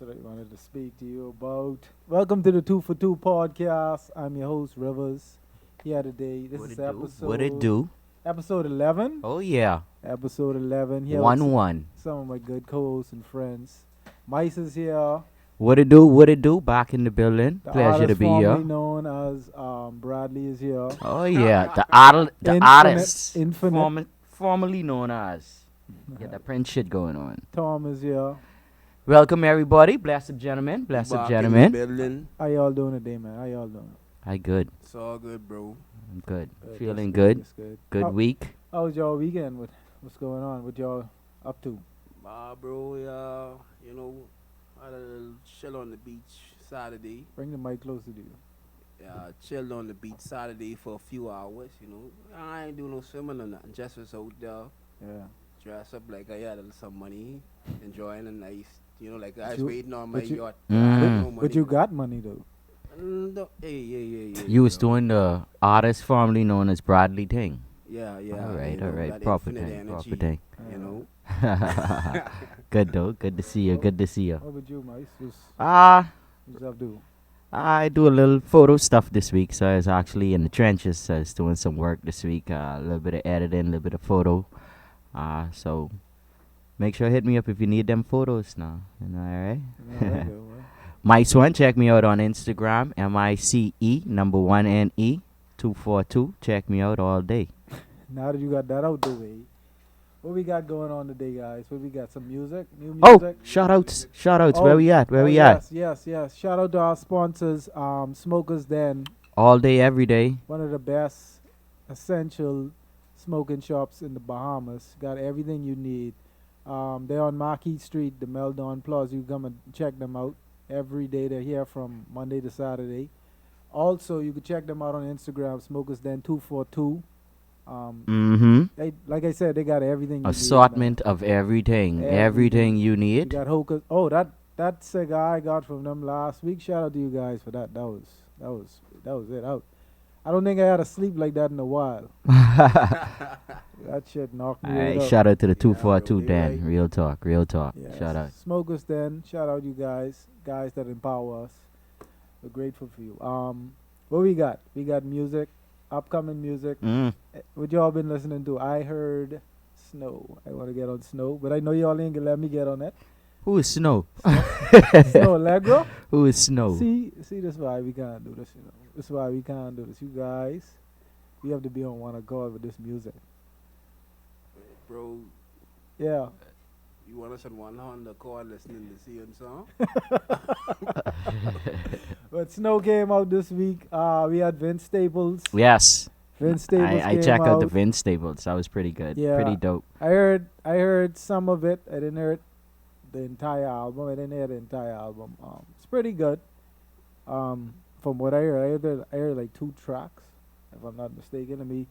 that I wanted to speak to you about. Welcome to the Two for Two podcast. I'm your host, Rivers. Here today. This What is it do? What it do? episode 11. Oh yeah, Episode 11. Here with 1-1. some of my good co-hosts and friends. Myce is here. What it do? What it do? Back in the building. The Pleasure to artist be formerly here. known as Bradley is here. Oh yeah, the Infinite, artist, Infinite. formerly known as. Get the Prince shit going on. Tom is here. Welcome everybody, blessed gentlemen, blessed Back in the gentlemen. building. How y'all doing today, man? How y'all doing? I good. It's all good, bro. I'm good. That's Feeling good. That's good. Good How, week. how was y'all weekend? What's going on? What y'all up to? Bro, I had a little chill on the beach Saturday. Bring the mic closer to you. Chilled on the beach Saturday for a few hours, I ain't do no swimming or nothing. Just was out there, Yeah. dressed up like I had some money, enjoying a nice, like I But was you- waiting on my but you- yacht. Mm. I had no But you money. got money though. Hey, yeah. You was bro. doing the artist formerly known as Bradley thing. Yeah. All right. that Proper infinite thing. Proper energy, thing. You know. Good though. Good to see you. Good to see you. What about you, Myce? Ah. What's up, do? I do a little photo stuff this week, so I was actually in the trenches. So I was doing some work this week, a little bit of editing, a little bit of photo. So make sure hit me up if you need them photos now. All right. Myce one, check me out on Instagram, MICE 242. Check me out all day. Now that you got that out the way, what we got going on today, guys? What we got? Some music? New Oh, music? shout outs. Where Oh, we at? Where we yes, at? Yes. Shout out to our sponsors, Smokers Den, All day, every day. one of the best essential smoking shops in the Bahamas. Got everything you need. They're on Marquis Street, the Meldon Plaza. You come and check them out. Every day they're here from Monday to Saturday. Also, you can check them out on Instagram, Smokers Den 242. Mm-hmm. Like I said, they got everything. You Assortment of everything. Everything you need, man. You need. got hookahs. Oh, that cigar I got from them last week. Shout out to you guys for that. That was it. I don't think I had a sleep like that in a while. That shit knocked me right Alright, out. shout out to the Yeah, 242 bro, Dan. right. Real talk. Yes. Shout out. Smokers Den. Shout out you guys that empower us. We're grateful for you. What we got? We got music, upcoming music. What y'all been listening to? I heard Snow. I want to get on Snow, but I know y'all ain't gonna let me get on that. Who is Snow? Snow Allegro. Who is Snow? See, that's why we can't do this. That's why we can't do this. You guys, we have to be on one accord with this music. Bro, Yeah. you want us on one on the call listening to CM song? But Snow came out this week. We had Vince Staples. Yes. Vince Staples I came checked out the out. Vince Staples. That was pretty good. Yeah. Pretty dope. I heard some of it. I didn't hear the entire album. I didn't hear the entire album. It's pretty good. From what I heard like 2 tracks, if I'm not mistaken. Let me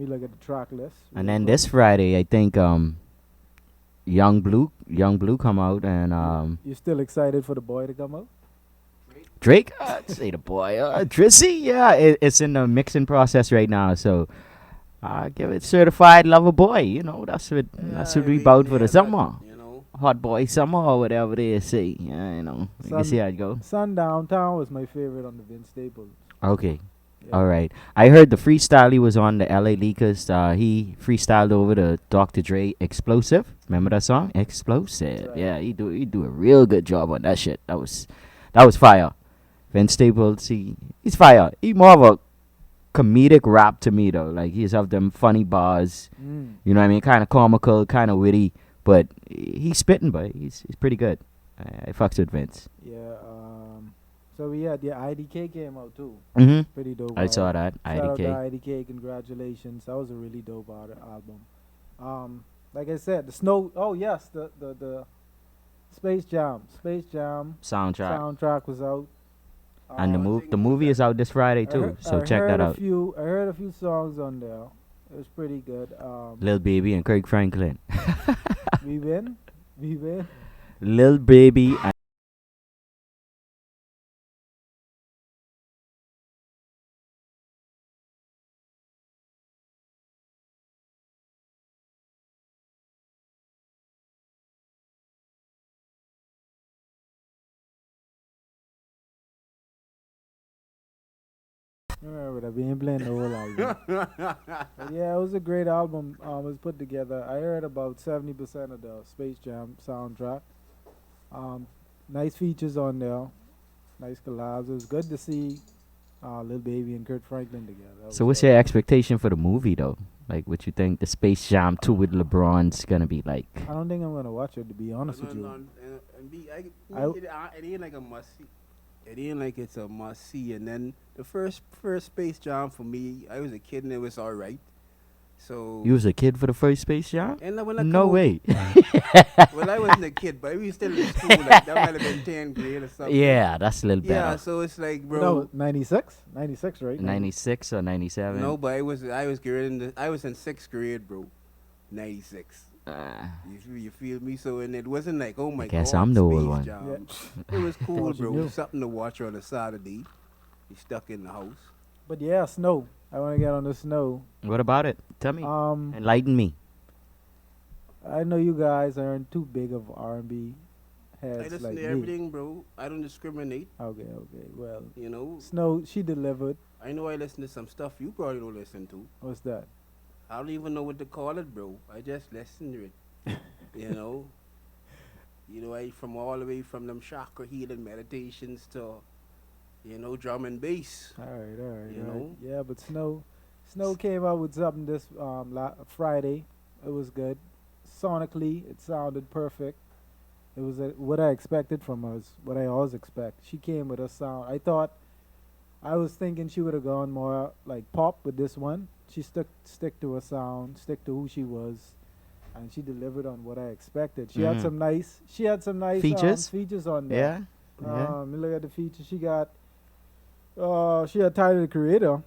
look at the track list. And then this Friday, I think Young Blue come out and You still excited for the boy to come out? Drake. I'd say the boy. Drizzy. Yeah, it's in the mixing process right now. So give it certified lover boy. You know that's what we bout for the summer. Hot boy summer or whatever they say. Yeah, you know. You can see how it go. Sundown Town was my favorite on the Vince Staples. Okay. Yeah. All right. I heard the freestyle he was on the LA Leakers. He freestyled over the Dr. Dre Explosive. Remember that song? Explosive. Right. Yeah, he do a real good job on that shit. That was fire. Vince Staples, he's fire. He more of a comedic rap to me though. Like he's have them funny bars. You know what I mean? Kind of comical, kind of witty, but he's spitting, but he's pretty good. I fucks with Vince. Yeah. So we had IDK came out too. Mhm. Pretty dope. I saw that. Shout out to IDK. IDK. Congratulations. That was a really dope album. Like I said, the Snow. Oh yes, the Space Jam Soundtrack. was out. And the movie is out this Friday too. So check that out. I heard a few songs on there. It was pretty good. Lil Baby and Kirk Franklin. We win. Lil Baby Remember that we ain't playing the whole album. But yeah, it was a great album. It was put together. I heard about 70% of the Space Jam soundtrack. Um, nice features on there. Nice collabs. It was good to see Lil Baby and Kurt Franklin together. That So was what's dope. your expectation for the movie though? Like, what you think the Space Jam 2 with LeBron's gonna be like? I don't think I'm gonna watch it, to be honest with you. It ain't like a must see. It ain't like it's a must see. And then the first Space Jam for me, I was a kid and it was all right. So You was a kid for the first Space Jam? and then when I No come way. well, I wasn't a kid, but we were still in school. Like that might have been 10th grade or something. Yeah, that's a little Yeah, better. so it's like, bro. No, 96? 96, right? 96 or 97? No, but I was I was in 6th grade, bro. 96. Uh, You feel me? So and it wasn't like, oh my guess god, I'm the old Space one. Jam. Yeah. It was cool, Thought you bro. knew. Something to watch on a Saturday. You stuck in the house. But yeah, Snow. I want to get on the Snow. what about it? Tell me. Enlighten me. I know you guys aren't too big of R&B I heads listen like to me. everything, bro. I don't discriminate. Okay. Well, You know, Snow, she delivered. I know I listen to some stuff you probably don't listen to. What's that? I don't even know what to call it, bro. I just listen to it. You know, I from all the way from them chakra healing meditations to, drum and bass. All right. You all right. know? Yeah, but Snow came out with something this Friday. It was good. Sonically, it sounded perfect. It was what I expected from her. What I always expect. She came with a sound. I was thinking she would have gone more like pop with this one. She stick to her sound, stick to who she was, and she delivered on what I expected. She had some nice Features? features on there. Yeah? You look at the features. She had Tyler the Creator,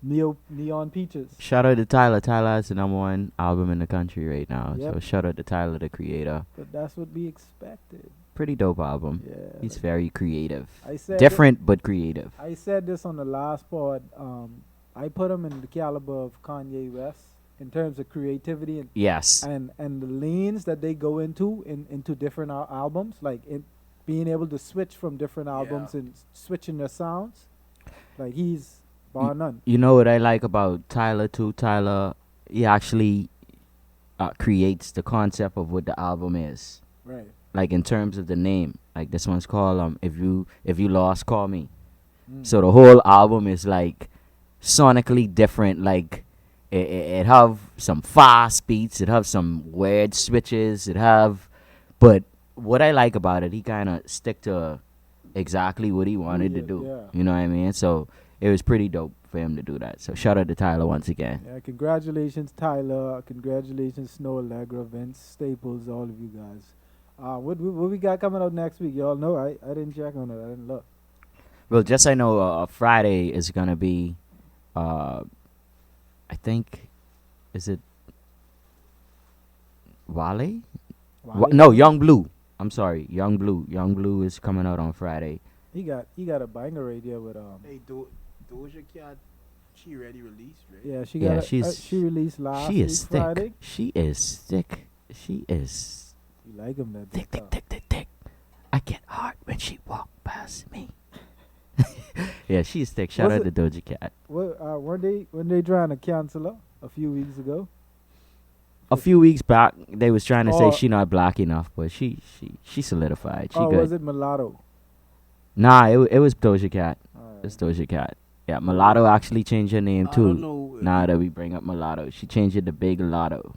Neon Peaches. Shout out to Tyler. Tyler has the #1 album in the country right now. So Yep. shout out to Tyler, the creator. But that's what we expected. Pretty dope album. Yeah. He's very creative. I said Different but creative. I said this on the last pod. I put him in the caliber of Kanye West in terms of creativity Yes. and the lanes that they go into different albums, like in being able to switch from different albums and switching their sounds. Like he's bar none. You know what I like about Tyler too? Tyler, he actually creates the concept of what the album is. Right. Like in terms of the name. Like this one's called If You Lost, Call Me. Mm. So the whole album is like sonically different. Like it have some fast beats, it have some weird switches, but what I like about it, he kind of stick to exactly what he wanted to do. Yeah. You know what I mean? So it was pretty dope for him to do that. So shout out to Tyler once again. Yeah, congratulations, Tyler. Congratulations, Snow Allegra, Vince Staples, all of you guys. What we got coming out next week? Y'all know I didn't check on it. I didn't look. Well, just I know Friday is gonna be, I think, is it Wale? No, Young Blue. I'm sorry, Young Blue. Young Blue is coming out on Friday. He got a banger right there with Hey, Doja Cat, she already released, right? Yeah, she Yeah, got she released last She is week thick. Friday. She is thick. She is You like him that thick, big thick, thick, thick, thick. I get hard when she walk past me. Yeah, she's thick. Shout Was out to Doja Cat. Weren't they trying to cancel her a few weeks ago? A few weeks back, they was trying to say Oh. she not black enough, but she solidified. She Oh, good. was it Mulatto? Nah, it was Doja Cat. Alright. It's Doja Cat. Yeah, Mulatto actually changed her name I don't too. know. Now that we bring up Mulatto, she changed it to Big Lotto.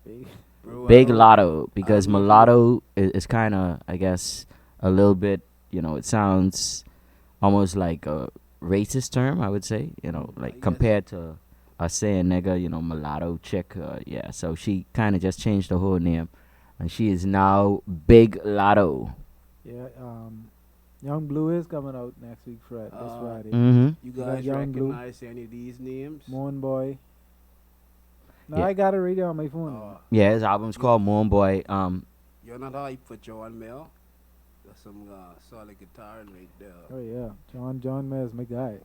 Big. Bro, I Big don't- Lotto, because don't know. mulatto is kind of, I guess, a little bit, it sounds almost like a racist term, I would say, like guess. compared to us saying nigga, mulatto chick. Yeah, so she kind of just changed the whole name, and she is now Big Lotto. Yeah, Young Blue is coming out next week, this Friday. Mm-hmm. You got guys Young Blue. recognize any of these names? Moon Boy. No, Yeah. I got it right there on my phone. Yeah, his album's called Moon Boy. You're not hype for John Mel? That's some solid guitar right there. Oh yeah, John Mayer's my guy.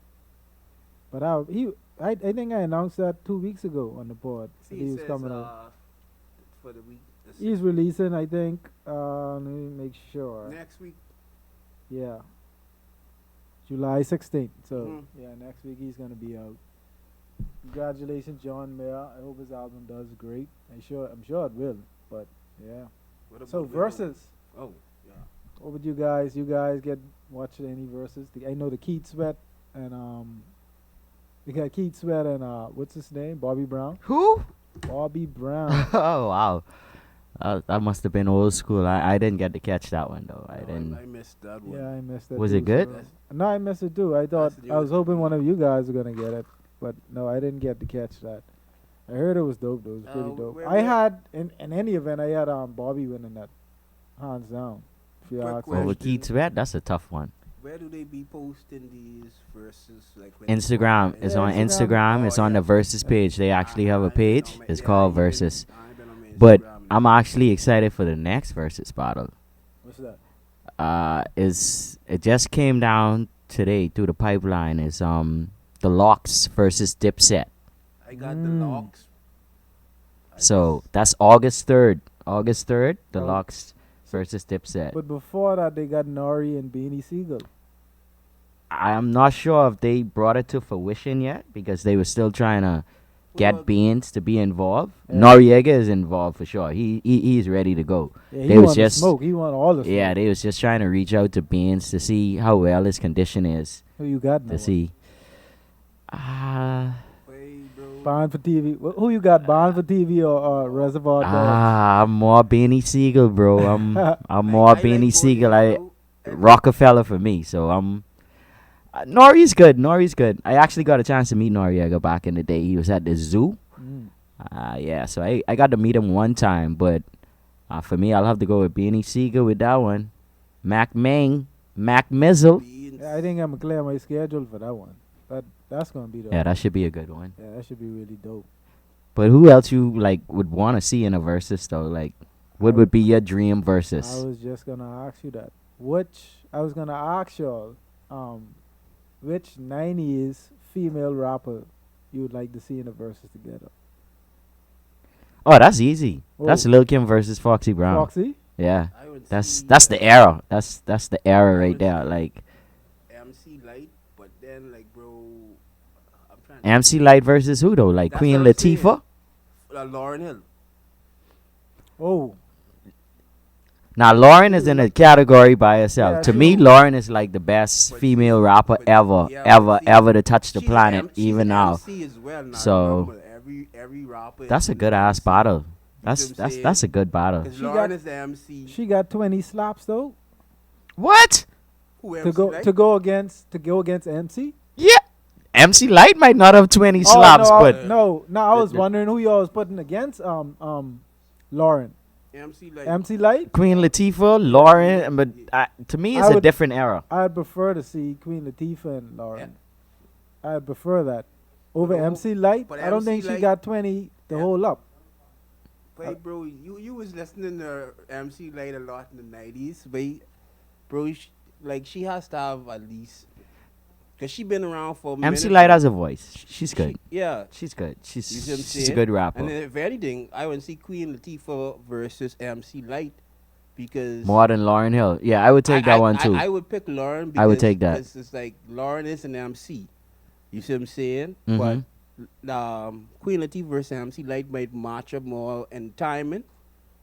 But I think I announced that 2 weeks ago on the board. See, That he it was says, coming out. for the week. He's releasing, I think. Let me make sure. Next week. Yeah. July 16th. So Mhm. yeah, next week he's gonna be out. Congratulations, John Mayer. I hope his album does great. I'm sure it will. But yeah. What So about Willow? versus. Oh, yeah. What would you guys? You guys get watch any verses? I know the Keith Sweat and we got Keith Sweat and what's his name? Bobby Brown. Who? Bobby Brown. Oh wow. That must have been old school. I didn't get to catch that one though. I No, didn't. I missed that one. Yeah, I missed it. Was too, it good? so- No, I missed it too. I thought That's the I was new- hoping one of you guys were gonna get it, but no, I didn't get to catch that. I heard it was dope though. It was pretty dope. where- I where- had in any event, I had Bobby winning that hands down. If you Quick ask Well, me. with Keith Sweat, that's a tough one. Where do they be posting these verses? Like when Instagram. It's Yeah, on Instagram. Instagram. It's Oh, on the yeah. Versus page. They actually have I a ain't been on page. my- It's yeah, called I ain't been- Versus. I ain't been on my But Instagram I'm now. actually excited for the next Versus battle. What's that? Is it just came down today through the pipeline? Is the Locks versus Dipset. I got the Mm. locks. So that's August 3rd. August 3rd, the Oh. Locks versus Dipset. But before that, they got Nori and Beanie Siegel. I'm not sure if they brought it to fruition yet because they were still trying to get Well, Beans to be involved. Yeah. Noriega is involved for sure. He's ready to go. Yeah, he They was want the just- smoke. He want all the smoke. Yeah, they was just trying to reach out to Beans to see how well his condition is. Who you got now? To see. Hey, bro. Bond for TV. Who you got? Bond for TV or Reservoir Dogs? I'm more Beanie Siegel, bro. I'm more I like Beanie both Siegel. of them, bro. Rockefeller for me. So I'm. Nori's good. Nori's good. I actually got a chance to meet Noriega back in the day. He was at the zoo. Mm. Yeah. So I got to meet him one time, but for me, I'll have to go with Beanie Siegel with that one. Mac Mizzle. Beans. Yeah, I think I'm gonna clear my schedule for that one. That's gonna be the Yeah, that should be a good one. yeah, that should be really dope. But who else you like would want to see in a versus though? Like, what would be your dream I versus? was just gonna ask you that. I was gonna ask y'all, which '90s female rapper you would like to see in a versus together? Oh, that's easy. That's Oh. Lil Kim versus Foxy Brown. Foxy? Yeah, I would that's see, the era. That's the era I right would there. see Like MC Light, but then like, bro, I'm trying. MC Light versus who though? Like That's Queen what I'm saying. Latifah. Lauren Hill. Oh, Now Lauren is in a category by herself. Yeah, To she me, will. Lauren is like the best But female she- rapper but ever, yeah, ever, but she- ever to touch the She's planet. she's Even now, MC as well, now. So, Remember, every rapper. that's a is good ass MC. battle. You That's see what I'm that's saying? that's a good battle. 'Cause She Lauren got- is the MC. she got 20 slaps though Who What? to go Light? to go against MC. Yeah. MC Light might not have 20 Oh, slaps, no, but no. I was the- wondering who y'all was putting against Lauren. MC Light. MC Light. Queen Latifah, Lauren, but to me, it's I a would- different era. I'd prefer to see Queen Latifah and Lauren. I'd prefer that over No, MC Light. but I don't MC think she Light- got 20 to Yeah. hold up. Wait, bro, you was listening to MC Light a lot in the 90s, but bro, she has to have at least, cause she been around for a minute. MC Light has a voice. She's good. Yeah. She's good. You see what I'm She's a saying? good And rapper. then if anything, I would see Queen Latifah versus MC Light because More than Lauren Hill. Yeah, I would take that one too. I would pick Lauren. Because, I would take that. because it's like Lauren is an MC. You see what I'm saying? Mhm. But Queen Latifah versus MC Light might match up more in timing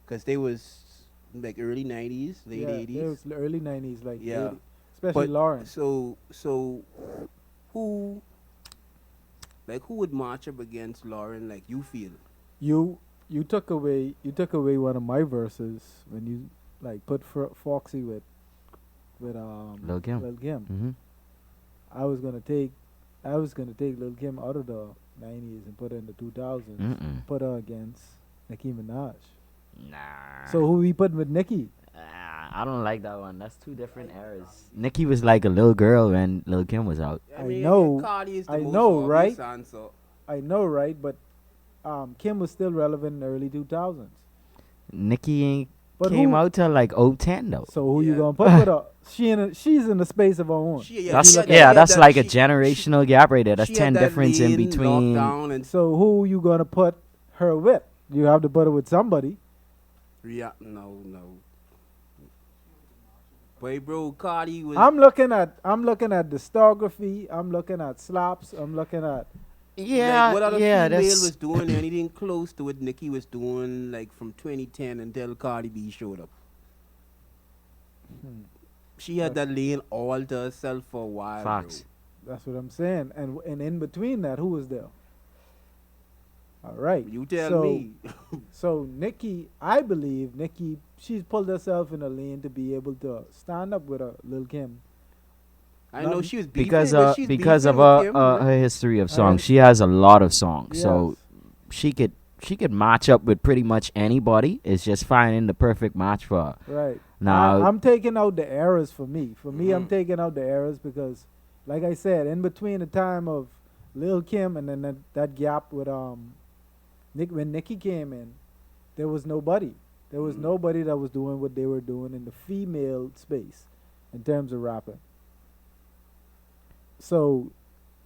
because they was like early 90s, late Yeah, 80s. it was the early 90s, like Yeah. 80, especially But- Lauren. So who would match up against Lauren? Like you feel? You took away one of my verses when you like put Foxy with Lil Kim. Mm-hmm. I was gonna take Lil Kim out of the 90s and put her in the 2000s. Mm-mm. Put her against Nicki Minaj. Nah. So who we put with Nicki? I don't like that one. That's two different eras. Nicki was like a little girl when Lil Kim was out. I know, Cardi is the I most know, obvious right? answer. I know, right? But Kim was still relevant in the early 2000s. Nicki ain't But came who- out till like 010 though. So who you Yeah. gonna put with her? She's in the space of her own. That's she had that's that- like a she- generational gap right there. That's she 10 had that difference in lane between. lockdown and So who you gonna put her with? You have to put her with somebody. yeah, no. But bro, Cardi was I'm looking at discography. I'm looking at slaps. I'm looking at like Yeah, what other yeah, female that's was doing anything close to what Nicki was doing like from 2010 until Cardi B showed up. hmm, She had that's that lane all to herself for a while, bro. facts. that's what I'm saying. And in between that, who was there? All right. You tell So me. so Nikki, I believe Nikki, she's pulled herself in a lane to be able to stand up with a Lil Kim. I Not know she was Because beefing, but she's because beefing of with Kim, bro. her history of I songs, she has a lot of songs, yes. so she could match up with pretty much anybody. It's just finding the perfect match for her. Right. Now, I'm taking out the errors for me. For me, I'm Mhm. taking out the errors because, like I said, in between the time of Lil Kim and then that gap with Nick when Nicki came in, there was nobody. There was Mhm. nobody that was doing what they were doing in the female space, in terms of rapping. So,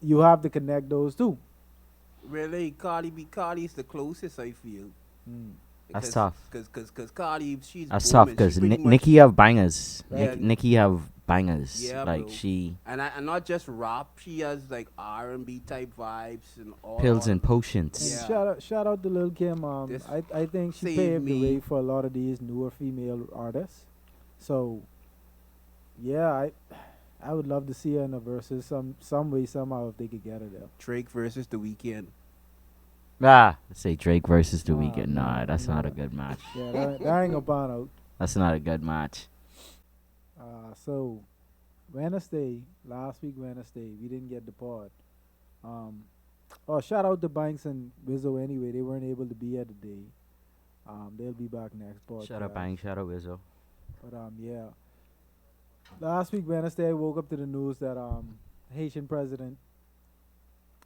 you have to connect those two. Really, Cardi's the closest I feel. Mm. that's Because, tough. cause Cardi, she's That's tough booming. She because pretty much, Nicki have bangers. yeah, Nicki have bangers. yeah, Like bro. she And not just rap. She has like R&B type vibes and pills and And potions. Yeah. shout out to Lil Kim. This I think she Save paved the way Me. for a lot of these newer female artists. So yeah, I would love to see her in a versus some way somehow if they could get her there. Drake versus The Weeknd. Let's say Drake versus The Nah, Weeknd. Nah, nah, that's not a nah. good match. Yeah, that ain't gonna pan out. That's not a good match. So Wednesday, last week Wednesday, we didn't get the pod. Um, oh, shout out to Banks and Wizzo anyway. They weren't able to be here today. They'll be back next podcast. Shut up, Bang. Shut up, Izzo. But yeah. Last week Wednesday, I woke up to the news that Haitian president,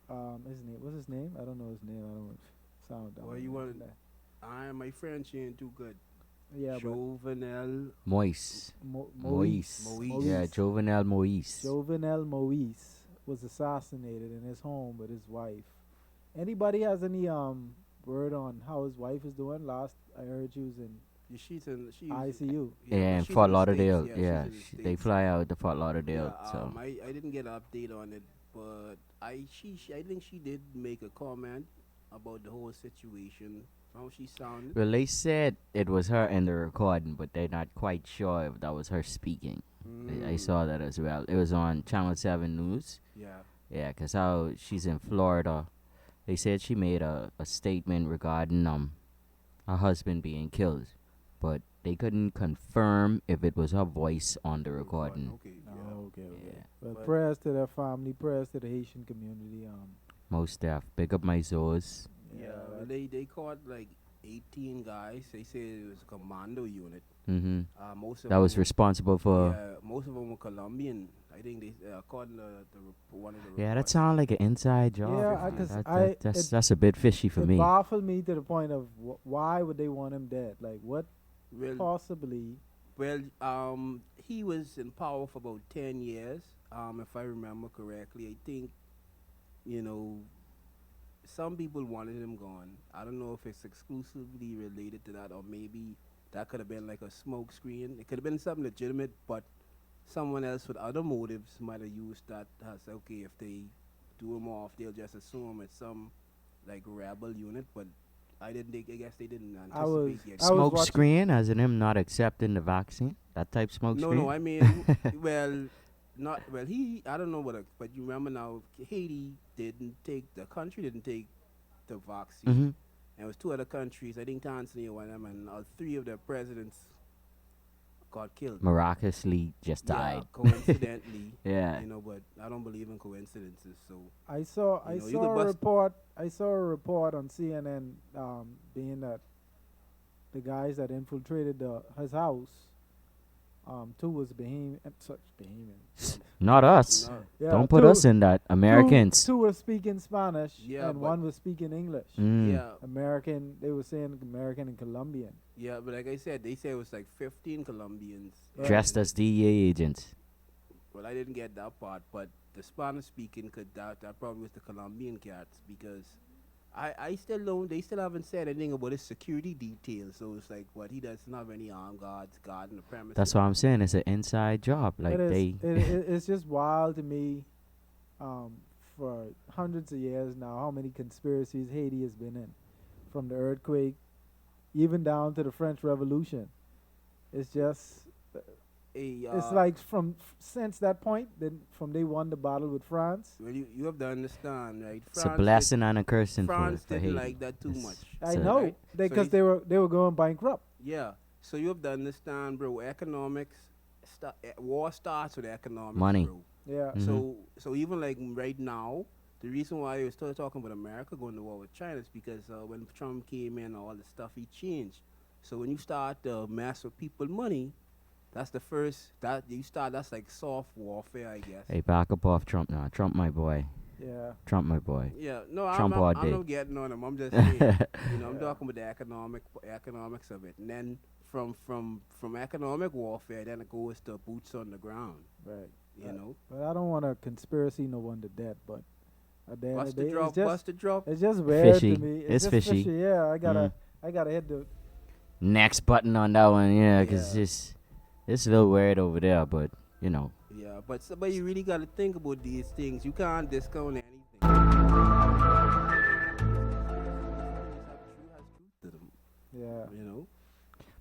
what's his name? I don't know his name. I don't want to sound dumb. Well, you want- My French ain't too good. Yeah, but Jovenel. Moise. Moise. Moise. Yeah, Jovenel Moise. Jovenel Moise was assassinated in his home with his wife. Anybody has any word on how his wife is doing? Last I heard she was in She's in. She's ICU. Yeah, in she's Fort in the States. Lauderdale. Yeah, Yeah, she's in the they States. fly out to Fort Lauderdale. Yeah, So I didn't get an update on it, but I think she did make a comment about the whole situation. How she sounded. well, they said it was her in the recording, but they're not quite sure if that was her speaking. I Mm, saw that as well. It was on Channel 7 News. Yeah. Yeah, 'cause how she's in Florida. They said she made a statement regarding her husband being killed, but they couldn't confirm if it was her voice on the recording. Okay. No, Yeah. okay. Yeah, Well, But- prayers to their family, prayers to the Haitian community. most deaf. Big up my Zoes. Yeah. Well, they caught like 18 guys. They say it was a commando unit. Mm-hmm. Most of That was them, responsible for. yeah, most of them were Colombian. I think they according to one of the Yeah, that reports. sounds like an inside job. Yeah, That's a bit fishy for it me. baffled me to the point of why would they want him dead? Like, what Well, possibly? he was in power for about 10 years, if I remember correctly. I think, you know, some people wanted him gone. I don't know if it's exclusively related to that, or maybe that could have been like a smoke screen. It could have been something legitimate, but someone else with other motives might have used that as, okay, if they do him off, they'll just assume it's some like rebel unit. But I guess they didn't I was- anticipate yet. I was Smoke watching- screen, as in him not accepting the vaccine. That type smoke No, screen. no, I mean, well, not well. I don't know but you remember now, the country didn't take the vaccine, Mm-hmm. and it was two other countries. I think Tanzania, one of them, and three of their presidents got killed. Miraculously just Yeah, died. coincidentally. Yeah. But I don't believe in coincidences. So I saw You I know, you saw could a bust- report. I saw a report on CNN, being that the guys that infiltrated his house, two was such Bahamian. Not us. no, Yeah, Don't put two- us in that. Americans. Two were speaking Spanish, Yeah, and but- one was speaking English. Mm. yeah, American. They were saying American and Colombian. yeah. But like I said, they say it was like 15 Colombians Dressed and- as DEA agents. Well, I didn't get that part, but the Spanish speaking that probably was the Colombian cats because I still don't. They still haven't said anything about his security details. So it's like, what, he doesn't have any armed guards guarding the premises. That's what I'm saying. It's an inside job. Like it is. they. It's just wild to me. Um, for hundreds of years now, how many conspiracies Haiti has been in, from the earthquake, even down to the French Revolution. It's just. It's like since that point, then from they won the battle with France. Well, you have to understand, right? It's a blessing and a cursing France for didn't Haiti. like that too It's- much. I So- know Right. because So they were going bankrupt. Yeah. So you have to understand, bro. Economics, war starts with economics, Money. bro. Yeah. Mhm. So even like right now, the reason why we're still talking about America going to war with China is because when Trump came in, all the stuff he changed. So when you start to mess with people money, that's the first that you start. That's like soft warfare, I guess. Hey, back up off Trump now. Trump, my boy. Yeah. Trump, my boy. Yeah, no, Trump all I'm day. not getting on him. I'm just saying, I'm Yeah. talking about the economics of it, and then from economic warfare, then it goes to boots on the ground. Right. You know, But I don't want to conspiracy no one to death. But at the end of bust the the day, drop, it's just bust the drop. it's just weird Fishy. to me. It's just fishy. Yeah. Mm. I gotta hit the. Next button on that one, yeah, 'cause Yeah. it's a little weird over there, but you know. Yeah, but you really got to think about these things. You can't discount anything. To them, Yeah. you know.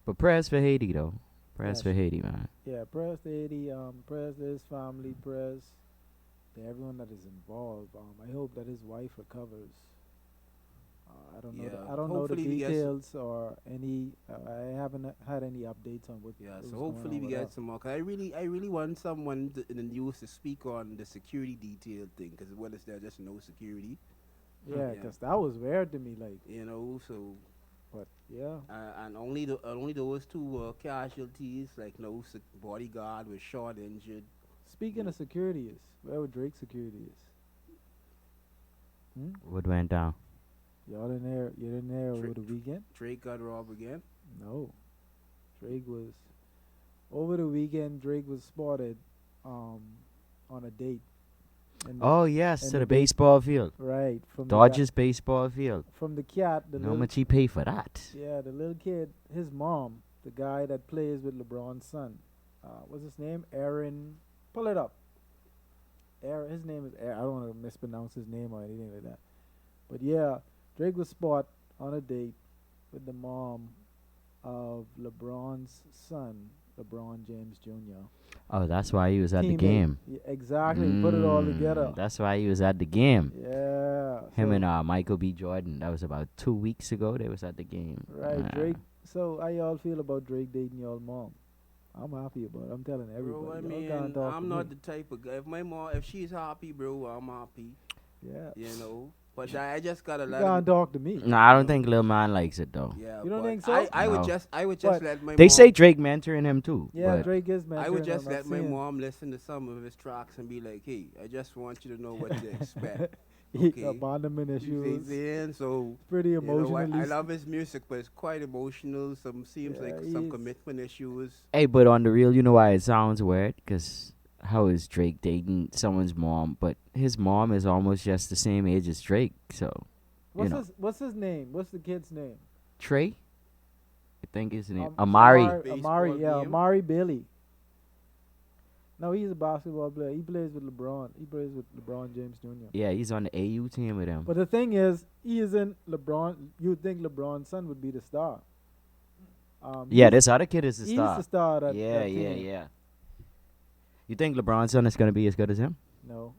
But prayers for Haiti though. Prayers Yes. for Haiti, man. Yeah. Prayers to Haiti. Prayers to his family. Prayers to everyone that is involved. I hope that his wife recovers. I don't know. Yeah, I don't know the hopefully we get details or any. I haven't had any updates on what. Yeah, what's so going hopefully on we with get her. some more. Cause I really want someone in the news to speak on the security detail thing. Cause what is there? Just no security, Yeah, Yeah. because that was weird to me. Like, you know. So but yeah. and only those two were casualties. Like no bodyguard was shot, injured. Speaking of security, is where would Drake security is? Hmm? What went down? Y'all in there? You in there over Dra- the weekend? Drake got robbed again. No. Drake was over the weekend. Drake was spotted on a date. And Oh yes, and to the the base- baseball field. right from Dodgers baseball field. from the cat. The How little, much he pay for that? yeah, the little kid. His mom, the guy that plays with LeBron's son. What's his name? Aaron. Pull it up. Aaron. His name is Aaron. I don't want to mispronounce his name or anything like that. But yeah, Drake was spotted on a date with the mom of LeBron's son, LeBron James Jr. Oh, that's why he was at the Teammate. game. Yeah, exactly. Put it all Mm, together. That's why he was at the game. Yeah. Him so- and Michael B. Jordan. That was about 2 weeks ago. They was at the game. Right, Ah. Drake. So how y'all feel about Drake dating y'all mom? I'm happy about it. I'm telling everybody. Bro, I Y'all mean, can't talk to I'm not me. the type of guy. If my mom, if she's happy, bro, I'm happy. Yeah. You know. But I just gotta You let can't him. talk to me. No, I don't think Lil Man likes it though. Yeah. You don't but think so? I would No. just But let my They mom. say Drake mentoring him too. Yeah, but Drake is mentoring I would just him. I've let my seen- mom listen to some of his tracks and be like, "Hey, I just want you to know what to expect." He Okay. abandonment You see what I'm issues. saying? So Pretty you know, emotionally. I love his music, but it's quite emotional. Seems Yeah, like he some is. commitment issues. hey, but on the real, you know why it sounds weird? Because how is Drake dating someone's mom? But his mom is almost just the same age as Drake. So know. What's his name? What's the kid's name? Trey, I think his name Amari. Amari. Baseball Yeah, game? Amari Bailey. No, he's a basketball player. He plays with LeBron. He plays with LeBron James Jr. Yeah, he's on the AU team with him. But the thing is, he isn't LeBron. You would think LeBron's son would be the star. Yeah, he's- this other kid is the he's star. the star. That, yeah, that yeah, team. yeah. You think LeBron's son is gonna be as good as him? No,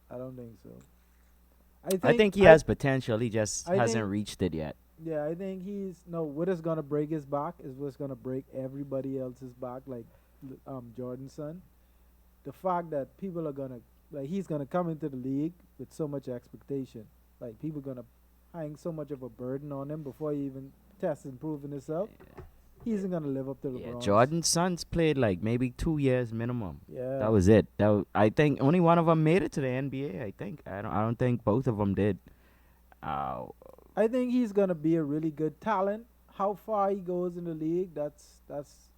I don't think so. I think he has potential. He just I hasn't think- reached it yet. Yeah, I think he's no. What is gonna break his back is what's gonna break everybody else's back, like Jordan's son. The fact that people are gonna he's gonna come into the league with so much expectation, like people gonna hang so much of a burden on him before he even tests and proving himself. He isn't gonna live up to Yeah, LeBron. Jordan's sons played like maybe 2 years minimum. Yeah, That was it. I think only one of them made it to the NBA. I think I don't think both of them did. I think he's gonna be a really good talent. How far he goes in the league, that's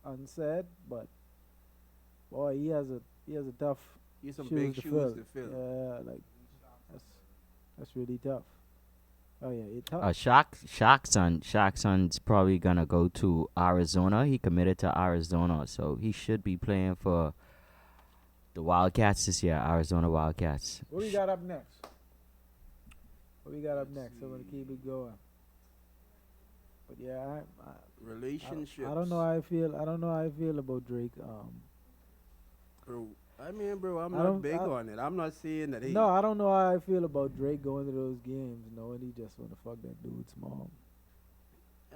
unsaid. But boy, he has a tough He's some shoes big to shoes fill. to fill. Yeah, like that's really tough. Oh yeah, Shaq's son's probably gonna go to Arizona. He committed to Arizona, so he should be playing for the Wildcats this year. Arizona Wildcats. What we got up next? What we got up Let's next? I'm gonna see. keep it going. But yeah, I don't know Relationships, how I feel. I don't know how I feel about Drake. bro. I mean, bro, I'm I not don't. big on it. I'm not saying that. Hey, No, I don't know how I feel about Drake going to those games knowing he just want to fuck that dude's mom.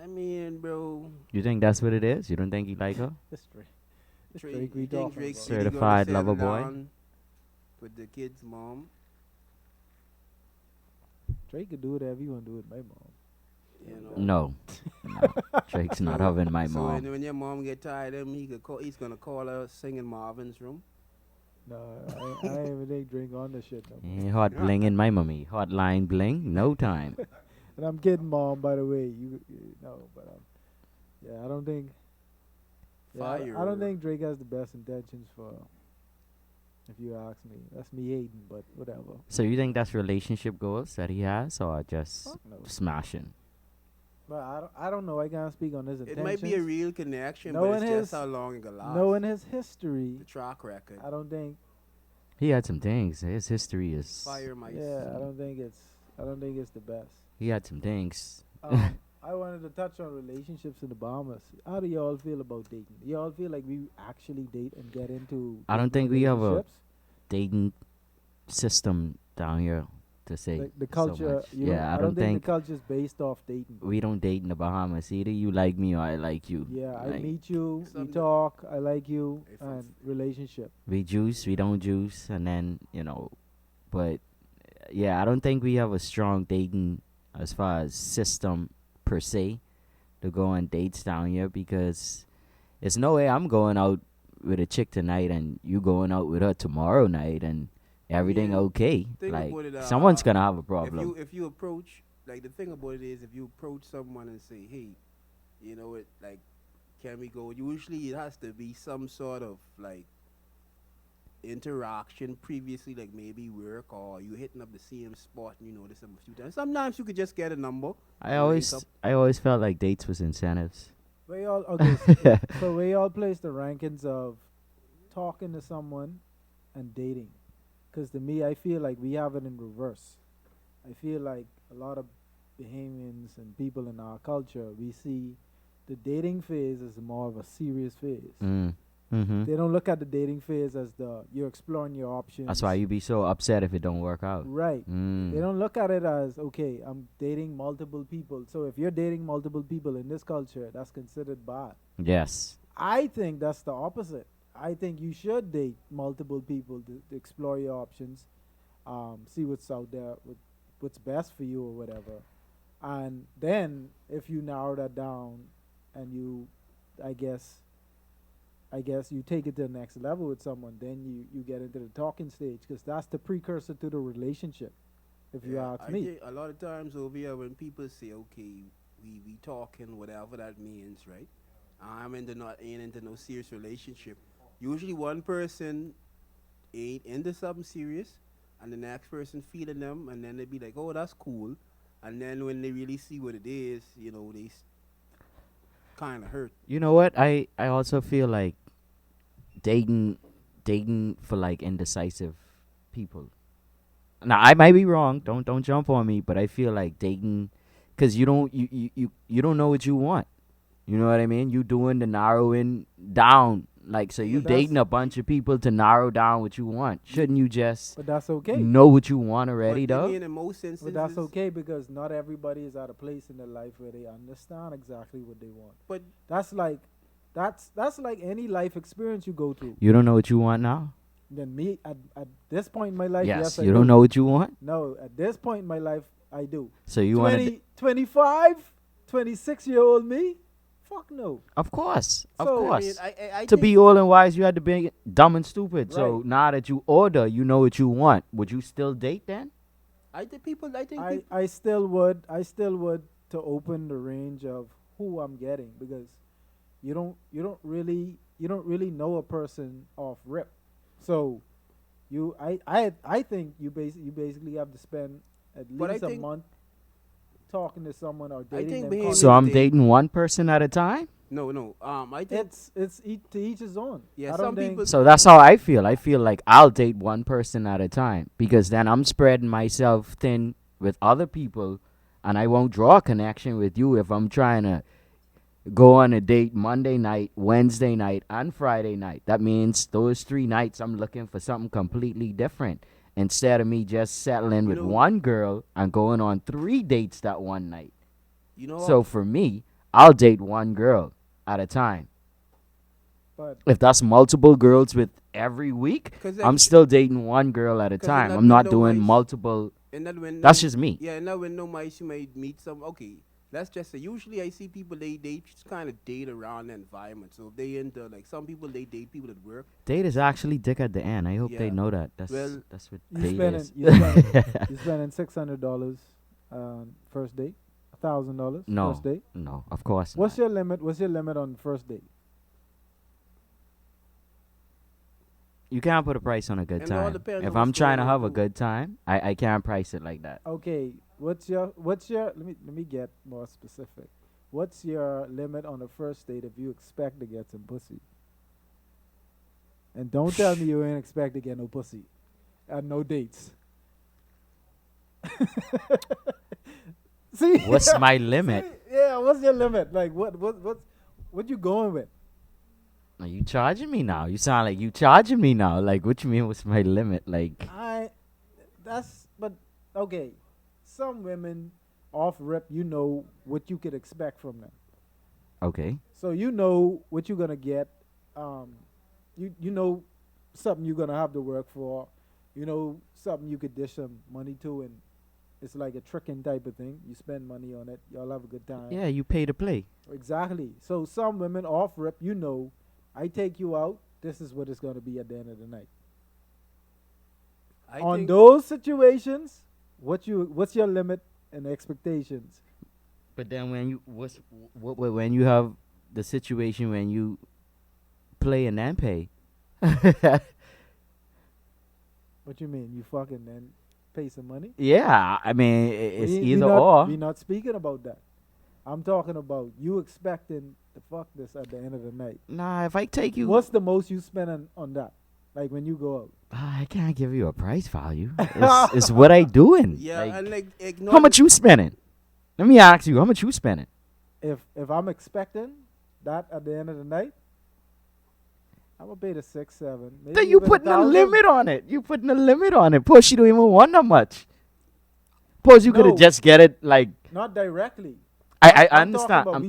I mean, bro, You think that's what it is? You don't think he like her? This Drake. This Drake. Drake we You think talking Drake's about. really gonna Certified settle lover boy. down with the kid's mom? Drake could do whatever he want to do with my mom. You know. No, no. Drake's not So, having my so mom. when your mom get tired of him, he could call. He's gonna call her singing Marvin's room. No, I ain't even think Drake on this shit no more. Hot bling in my mommy. Hotline bling. No time. And I'm kidding, mom. By the way, you know, but yeah, I don't think. Yeah, I don't Fire. think Drake has the best intentions for. If you ask me, that's me hating, but whatever. So you think that's relationship goals that he has, or just Fuck no. smashing? But I don't know. I can't speak on his It intentions. might be a real connection, Knowing but it's his- just how long it gonna last. Knowing his history, The track record. I don't think. He had some things. His history is. Fire Myce. Yeah, I don't think it's the best. He had some things. I wanted to touch on relationships in the Bahamas. How do y'all feel about dating? Y'all feel like we actually date and get into? I don't dating think we have a relationships? dating system down here to say The so culture. much. You Yeah, I I don't think think the culture's based off dating. we don't date in the Bahamas. Either you like me or I like you. Yeah, I Like, meet you, we Some- talk, I like you, If and it's- relationship. we juice, we don't juice, and then but yeah, I don't think we have a strong dating as far as system per se to go on dates down here because there's no way I'm going out with a chick tonight and you going out with her tomorrow night and everything Yeah, okay. think Like about it, someone's gonna have a If problem. you approach, like, the thing about it is, if you approach someone and say, hey, you know it, like, can we go? Usually it has to be some sort of like interaction previously, like maybe work, or you hitting up the same spot and you notice them a few times. Sometimes you could just get a number. I link always up. I always felt like dates was incentives. Where y'all okay? So where y'all place the rankings of talking to someone and dating? Because to me, I feel like we have it in reverse. I feel like a lot of Bahamians and people in our culture, we see the dating phase as more of a serious phase. Mm-hmm. They don't look at the dating phase as you're exploring your options. That's why you be so upset if it don't work out. Right. Mm. They don't look at it as, okay, I'm dating multiple people. So if you're dating multiple people in this culture, that's considered bad. Yes. I think that's the opposite. I think you should date multiple people to explore your options, see what's out there, what's best for you or whatever. And then if you narrow that down and you, I guess you take it to the next level with someone, then you get into the talking stage because that's the precursor to the relationship, if you ask I me. think a lot of times over here when people say, okay, we talking, whatever that means, right? Ain't into no serious relationship. Usually one person ain't into something serious, and the next person feeling them, and then they be like, oh, that's cool. And then when they really see what it is, they kind of hurt. You know what? I also feel like dating for like indecisive people. Now I might be wrong. Don't jump on me, but I feel like dating because you don't know what you want. You know what I mean? You doing the narrowing down. Like so, Yeah, you but that's- dating a bunch of people to narrow down what you want. Shouldn't you just But that's okay. know what you want already, But I though? mean, in most instances, But that's okay because not everybody is at a place in their life where they understand exactly what they want. But That's like any life experience you go through. You don't know what you want now. Then me at this point in my life, Yes, I you do. don't know what you want. No, at this point in my life, I do. So you want to? 25, 26-year-old me? Fuck no. Of course, of So, I mean, course. I To think- be old and wise, you had to be dumb and stupid. So Right. now that you older, you know what you want. Would you still date then? I think people. I still would to open the range of who I'm getting because you don't really know a person off rip. So I think you basically have to spend at But I least a think- month talking to someone or I dating think them. behavior- So I'm Date. dating one person at a time. No. I think It's to each his own. Yeah, I some don't think people- So that's how I feel. I feel like I'll date one person at a time because then I'm spreading myself thin with other people, and I won't draw a connection with you if I'm trying to go on a date Monday night, Wednesday night, and Friday night. That means those 3 nights I'm looking for something completely different instead of me just settling with know- one girl and going on 3 dates that one night. you know. So for me, I'll date one girl at a time. but If that's multiple girls with every week, 'Cause I'm like- still dating one girl at a 'cause in time. that I'm not window, doing Myce- multiple. in that window, That's just me. Yeah, in that window, Myce, you might meet some. Okay, let's just say. Usually, I see people they just kind of date around the environment. So if they into like some people they date people at work. Date is actually dick at the end. I hope they Yeah. know that. That's Well, that's what you date spending is. you spending $600 first date, $1,000 No. first date. No, of course What's not. your limit? What's your limit on first date? You can't put a price on a good And it all time. depends If on I'm what's trying to going have on, a too. good time, I can't price it like that. Okay, what's your let me get more specific. What's your limit on the first date if you expect to get some pussy? And don't tell me you ain't expect to get no pussy and no dates. See, What's my limit? See? Yeah, what's your limit? Like what you going with? Are you charging me now? You sound like you charging me now. Like, what you mean? What's my limit? Like, But okay. Some women off rip, you know what you could expect from them. okay, So you know what you're gonna get. You know something you're gonna have to work for. You know something you could dish some money to, and it's like a tricking type of thing. You spend money on it, y'all have a good time. yeah, you pay to play. Exactly. So some women off rip, you know, I take you out. This is what it's gonna be at the end of the night. I On think, those situations, what's your limit and expectations? But then when you when you have the situation when you play and then pay, What you mean? You fucking then pay some money? yeah, I mean it's We either not, or. We're not speaking about that. I'm talking about you expecting to fuck this at the end of the night. Nah, if I take you, What's the most you spend on that? Like when you go out? I can't give you a price value. It's what I doing. yeah, Like, and like ignore how much you spending? Let me ask you, how much you spending? If I'm expecting that at the end of the night, I'm gonna pay the 6, 7. Maybe Then you even putting a 1,000. limit on it. You putting a limit on it. Suppose you don't even want that much. Suppose you could have No. just get it like Not directly. I I'm talking understand. about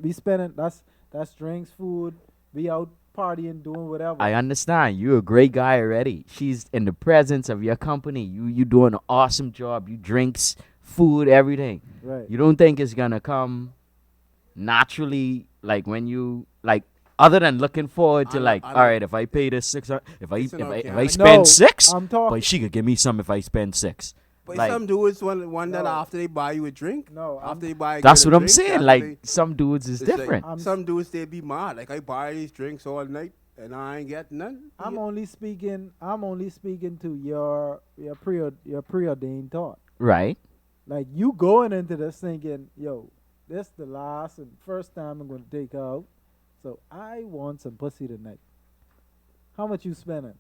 we spending. That's drinks, food. We out partying, doing whatever. I understand. You're a great guy already. She's in the presence of your company. You doing an awesome job. You drinks, food, everything. Right. You don't think it's gonna come naturally, like when you like, other than looking forward to I know- like, I all know. right, if I pay this 600, if I Listen, if I, okay, if I I know- spend No, 6, I'm talking. but she could give me some if I spend 6. But like- some dudes want that No. after they buy you a drink. No, I'm- After they buy. a That's girl what a I'm drink, saying. that's Like they- some dudes is it's like different. I'm some dudes they be mad. Like I buy these drinks all night and I ain't get none. I'm Yeah. only speaking. I'm only speaking to your preordained thought. Right. Like you going into this thinking, yo, this the last and first time I'm gonna take her out, so I want some pussy tonight. How much you spending?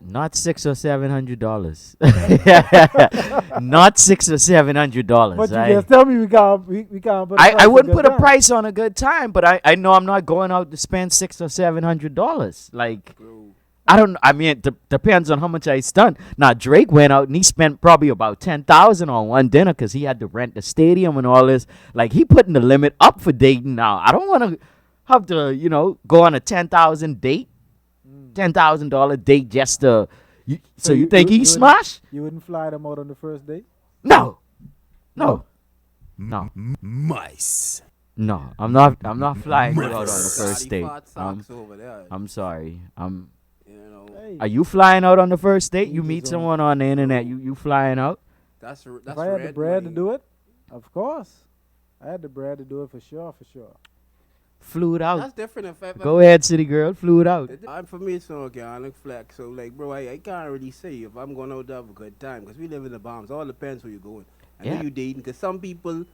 Not $600 or $700. Not $600 or $700. But you right? just tell me we can't put. I wouldn't put a price. price on a good time, but I know I'm not going out to spend $600 or $700. Like Bro, I don't. I mean, it depends on how much I spent. Now Drake went out and he spent probably about $10,000 on one dinner because he had to rent the stadium and all this. Like he putting the limit up for dating now. I don't want to have to go on a $10,000 date, $10,000 date just to. So you think he wouldn't- smash? You wouldn't fly them out on the first date? No, no, no. Myce. No, I'm not. I'm not flying you out on the Myce. first body date. fat socks over there. I'm sorry. You know, Hey, Are you flying out on the first date? You Each meet his own. someone on the internet. You flying out? that's if I had the red bread to money. do it, of course, I had the bread to do it for sure, for sure. Flew it out. That's different. If Go ahead, city girl. Flew it out. For me, it's an organic flex. So, like, bro, I can't really say if I'm going out to have a good time because we live in the bombs. All depends where you're going. And Yeah. who you dating. Because some people,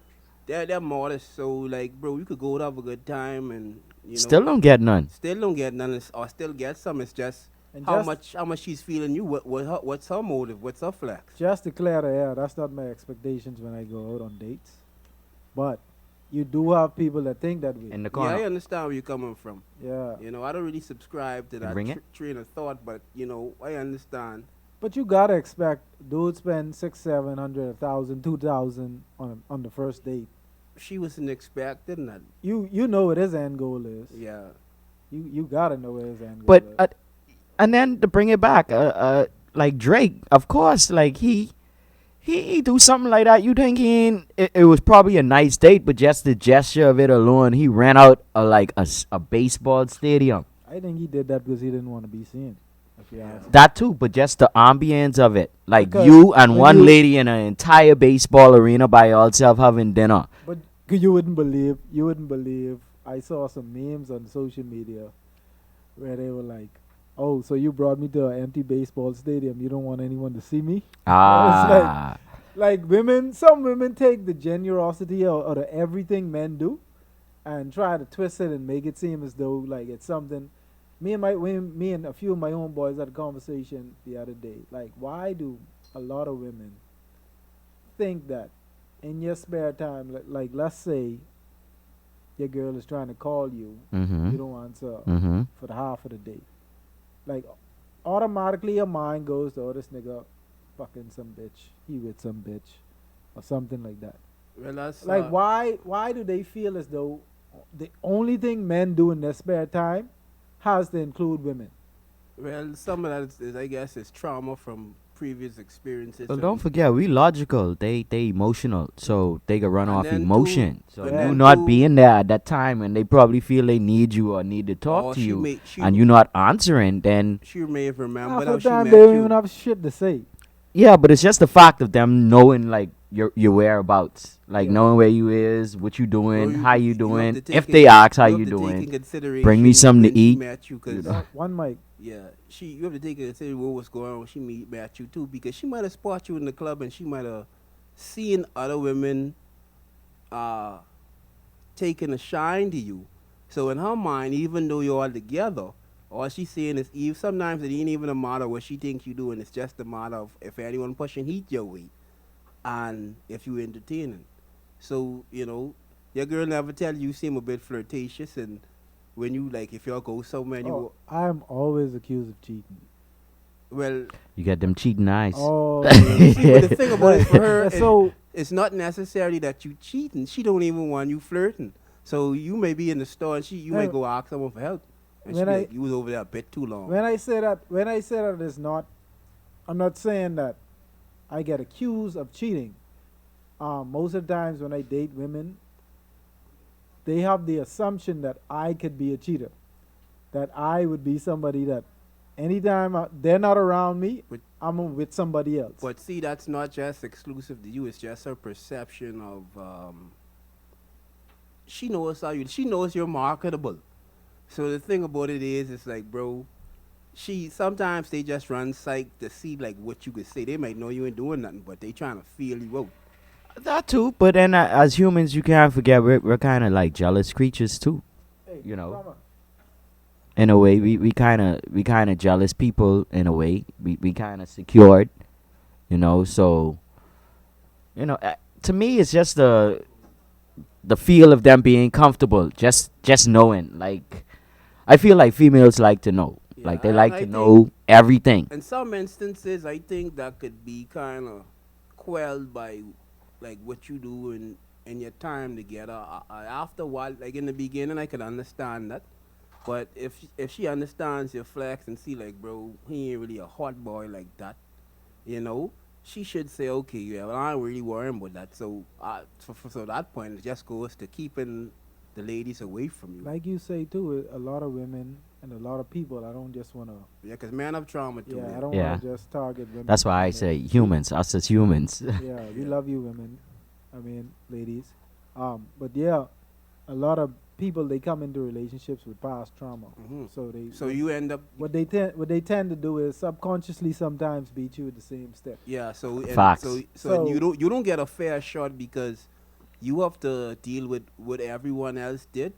they're modest. So, like, bro, you could go out have a good time and, Still don't get none. still don't get none or still get some. It's just And how much she's feeling you. What's her motive? What's her flex? just to clear the air, that's not my expectations when I go out on dates. But you do have people that think that way. In the Yeah, I corner. understand where you're coming from. Yeah. I don't really subscribe to that Bring it. train of thought, but I understand. But you gotta expect dudes spend 600, 700, 1,000, 2,000 on the first date. She wasn't expecting that. You know what his end goal is. Yeah. You gotta know what his end goal But is. and then to bring it back, like Drake, of course, like he do something like that. You think it was probably a nice date, but just the gesture of it alone, he ran out a baseball stadium. I think he did that because he didn't want to be seen. If you ask me. That too, but just the ambience of it, like Because you and when one you- lady in an entire baseball arena by yourself having dinner. But you wouldn't believe. I saw some memes on social media where they were like, "Oh, so you brought me to an empty baseball stadium? You don't want anyone to see me?" Ah, Like some women take the generosity or the everything men do, and try to twist it and make it seem as though like it's something. Me and a few of my own boys had a conversation the other day. Like, why do a lot of women think that in your spare time, like let's say your girl is trying to call you, you don't answer for the half of the day, like automatically your mind goes to, oh, this nigga fucking some bitch, he with some bitch, or something like that. Well, that's Like, why do they feel as though the only thing men do in their spare time has to include women? Well, some of that is I guess, is trauma from previous experiences. Well, and- don't forget, we logical. They emotional, so they can run And off then emotion. too- So and you then not too- being there at that time, and they probably feel they need you or need to talk or to she you, may- and you not answering, then She may have remembered Half how the she time met they don't you. even have shit to say. yeah. But it's just the fact of them knowing like your whereabouts, like Yeah. knowing where you is, what you So doing, how you have doing. to take If in- they ask how have you to take in doing, consideration bring me something to when she eat. met you, 'cause, One mic. yeah, you have to take in consideration what was going on when she met you too, because she might have spotted you in the club and she might have seen other women taking a shine to you. So in her mind, even though you're all together, all she's saying is Eve. Sometimes it ain't even a matter what she thinks you doing. It's just a matter of if anyone pushing heat your way, and if you entertaining. So your girl never tell you seem a bit flirtatious, and when you like if y'all go somewhere and Oh, I'm always accused of cheating. well, you got them cheating eyes. Oh, see, but the thing about it for her, so it's not necessarily that you cheating. She don't even want you flirting. So you may be in the store and you may go ask someone for help, and she When be I- like, you was over there a bit too long. when I say that it's not, I'm not saying that I get accused of cheating. Most of the times when I date women, they have the assumption that I could be a cheater, that I would be somebody that anytime they're not around me, But- I'm with somebody else. But see, that's not just exclusive to you. It's just her perception of. She knows how you. She knows you're marketable. So the thing about it is, it's like, bro. Sometimes they just run psych to see like what you could say. They might know you ain't doing nothing, but they trying to feel you out. That too, but then as humans, you can't forget we're kind of like jealous creatures too. Hey, you know. drama. In a way, we kind of jealous people. In a way, we kind of secured, So, to me, it's just the feel of them being comfortable, just knowing. Like, I feel like females like to know, like they Yeah, like and to I know think everything. in some instances, I think that could be kind of quelled by like what you do in your time together. After a while, like in the beginning, I could understand that. But if she understands your flex and see like, bro, he ain't really a hot boy like that, she should say, okay, yeah, well, I ain't really worrying about that. So, so that point, it just goes to keeping the ladies away from you. Like you say too, a lot of women and a lot of people. I don't just want to. Yeah, because man have trauma too. Yeah, I don't Yeah. want to just target women. That's why I you know. say humans, us as humans. Yeah, we Yeah. love you, women. I mean, ladies. But yeah, a lot of people they come into relationships with past trauma. Hmm. So they So you end up, what they tend to do is subconsciously sometimes beat you with the same step. yeah. Facts. So So you don't get a fair shot because you have to deal with what everyone else did,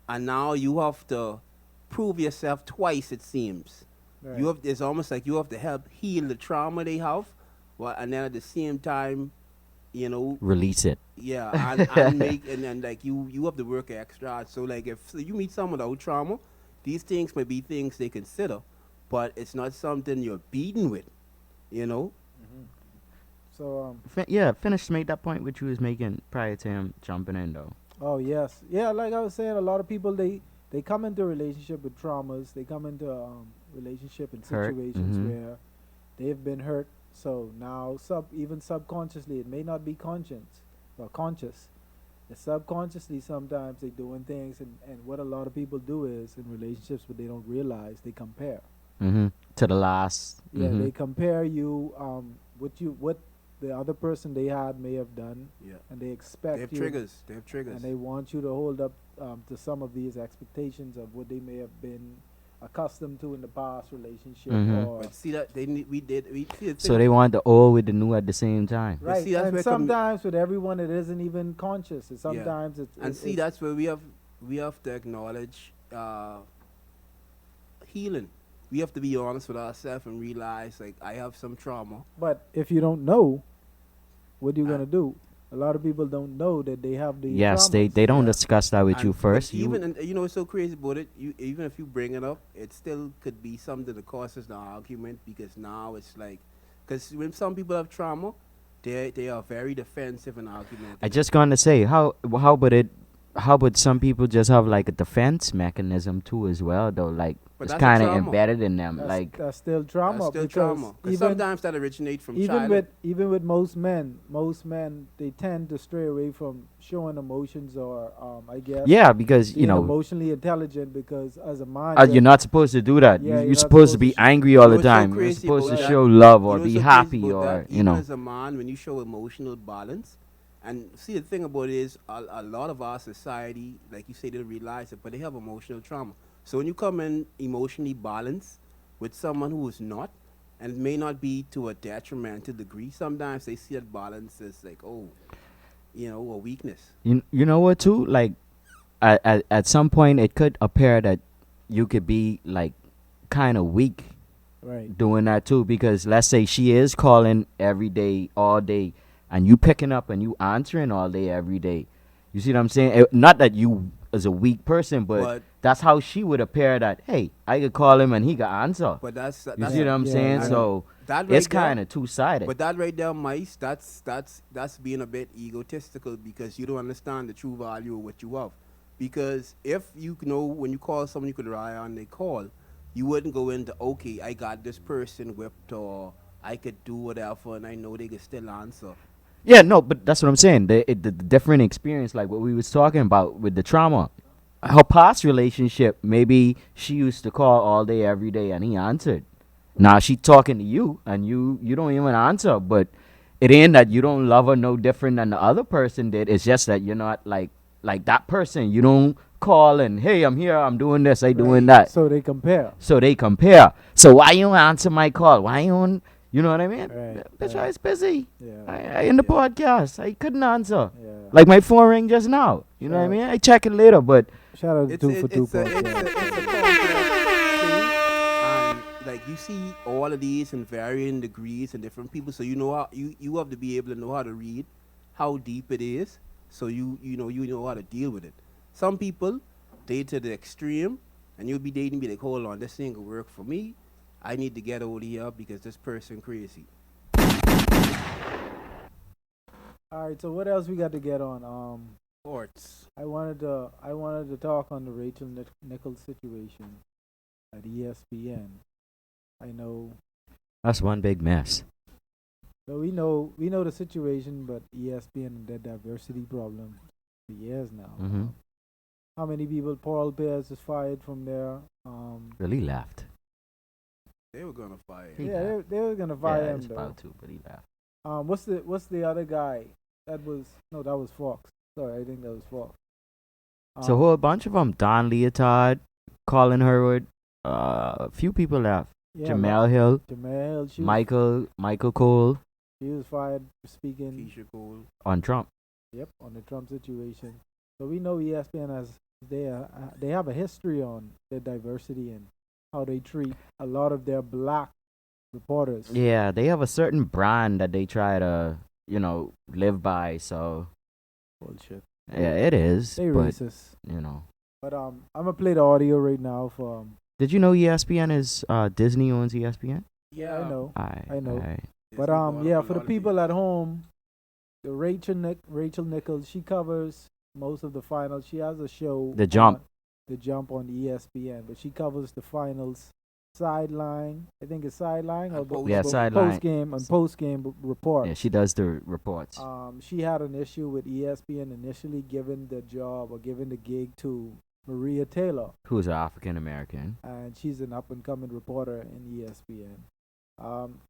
and now you have to prove yourself twice. It seems right. it's almost like you have to help heal the trauma they have, well, and then at the same time, you know, Release it. yeah, and make and then like you have to work extra hard. So like if you meet someone without trauma, these things may be things they consider, but it's not something you're beaten with, you know. Hmm. So Yeah, finish to make that point which you was making prior to him jumping in though. oh yes, yeah. Like I was saying, a lot of people they come into a relationship with traumas. They come into relationship in Hurt. situations where they've been hurt. So now even subconsciously, it may not be conscious or conscious. It's subconsciously sometimes they doing things, and what a lot of people do is in relationships, but they don't realize they compare. To the last. Yeah, they compare you what the other person they had may have done, Yeah, and they they expect have you, triggers. They have triggers. and they want you to hold up to some of these expectations of what they may have been accustomed to in the past relationship, or But see that they need, we see the So thing. they want the old with the new at the same time. But right. see, that's And where sometimes with everyone, it isn't even conscious. And Yeah. sometimes And see, that's where we have to acknowledge healing. We have to be honest with ourselves and realize like I have some trauma. But if you don't know, what are you Uh, gonna do? A lot of people don't know that they have these Yes, traumas. they don't Yeah. discuss that with And you but first. even and you know what's so crazy about it? You even if you bring it up, it still could be something that causes the argument because now it's like, because when some people have trauma, they are very defensive and argumentative. I just gonna say how about it? How about some people just have like a defense mechanism too as well though? Like But it's that's a kind of trauma. embedded in them. That's, Like that's still trauma That's still because trauma. Because even sometimes that originates from even childhood. even with most men they tend to stray away from showing emotions or I guess yeah, because being emotionally intelligent because as a man you're not supposed to do that. Yeah, You're you're not supposed to be supposed to angry all You know the what's so time. You're crazy supposed to about that? show love or You know be what's so crazy happy about or that? you Even know. as a man, when you show emotional balance, and see the thing about it is a lot of our society, like you say, they don't realize it, but they have emotional trauma. So when you come in emotionally balanced with someone who is not, and it may not be to a detrimental degree, sometimes they see that balance as like, oh, you know, a weakness. You know what too? Like at some point it could appear that you could be like kind of weak right. doing that too because let's say she is calling every day all day and you picking up and you answering all day every day. You see what I'm saying? Not that you as a weak person, but But that's how she would appear that hey, I could call him and he could answer. but that's You that's see what I'm Yeah, saying? yeah. So that it's right there. kind of two-sided. But that right there, Myce, that's being a bit egotistical because you don't understand the true value of what you have. Because if you know when you call someone you could rely on, they call, you wouldn't go into okay, I got this person whipped or I could do whatever and I know they could still answer. Yeah, no, but that's what I'm saying. The different experience, like what we was talking about with the trauma. Her past relationship, maybe she used to call all day, every day, and he answered. Now she talking to you, and you don't even answer. But it ain't that you don't love her no different than the other person did. It's just that you're not like that person. You don't call and hey, I'm here, I'm doing this, I doing that. So they compare. So they compare. So why you don't answer my call? Why you don't? You know what I mean? Right, Bitch, right. I was busy. Yeah. I in the podcast. I couldn't answer. Yeah. Like my phone ring just now. You know what I mean? I check it later, but Shout out to It's Two for Two it's a podcast. complex thing, and like you see all of these in varying degrees and different people. So you know how you have to be able to know how to read how deep it is. So you know how to deal with it. Some people date to the extreme, and you'll be dating, be like, hold on, this ain't gonna work for me. I need to get out of here because this person crazy. All right. So what else we got to get on? Sports. I wanted to talk on the Rachel Nicoles situation at ESPN. I know. that's one big mess. So we know the situation, but ESPN and their diversity problem for years now. Mm-hmm. How many people? Paul Pierce is fired from there. Really left. They were gonna fire He him. Yeah, left. they were gonna fire Yeah, him it's though. about to, but he left. What's the other guy? That was Fox. Sorry, I think that was Fox. It's a whole bunch of them. Don Leotard, Colin Herwood, a few people left. yeah, Jamel Hill, Jamel, Michael Cole she was fired for speaking. Keisha Cole. on Trump. Yep, on the Trump situation. So we know ESPN has they have a history on their diversity and how they treat a lot of their black reporters. Yeah, they have a certain brand that they try to, live by. So Bullshit. yeah, it is. They But racist. But I'm gonna play the audio right now for did you know ESPN is Disney owns ESPN? Yeah, I know. I know. Aight. But yeah, for the people at home, the Rachel Nicoles, she covers most of the finals. She has a show, The Jump. The Jump on ESPN, but she covers the finals sideline. I think it's sideline or Post- Yeah, sideline. post game report. Yeah, she does the reports. She had an issue with ESPN initially giving the job or giving the gig to Maria Taylor, Who's African American? and she's an up and coming reporter in ESPN.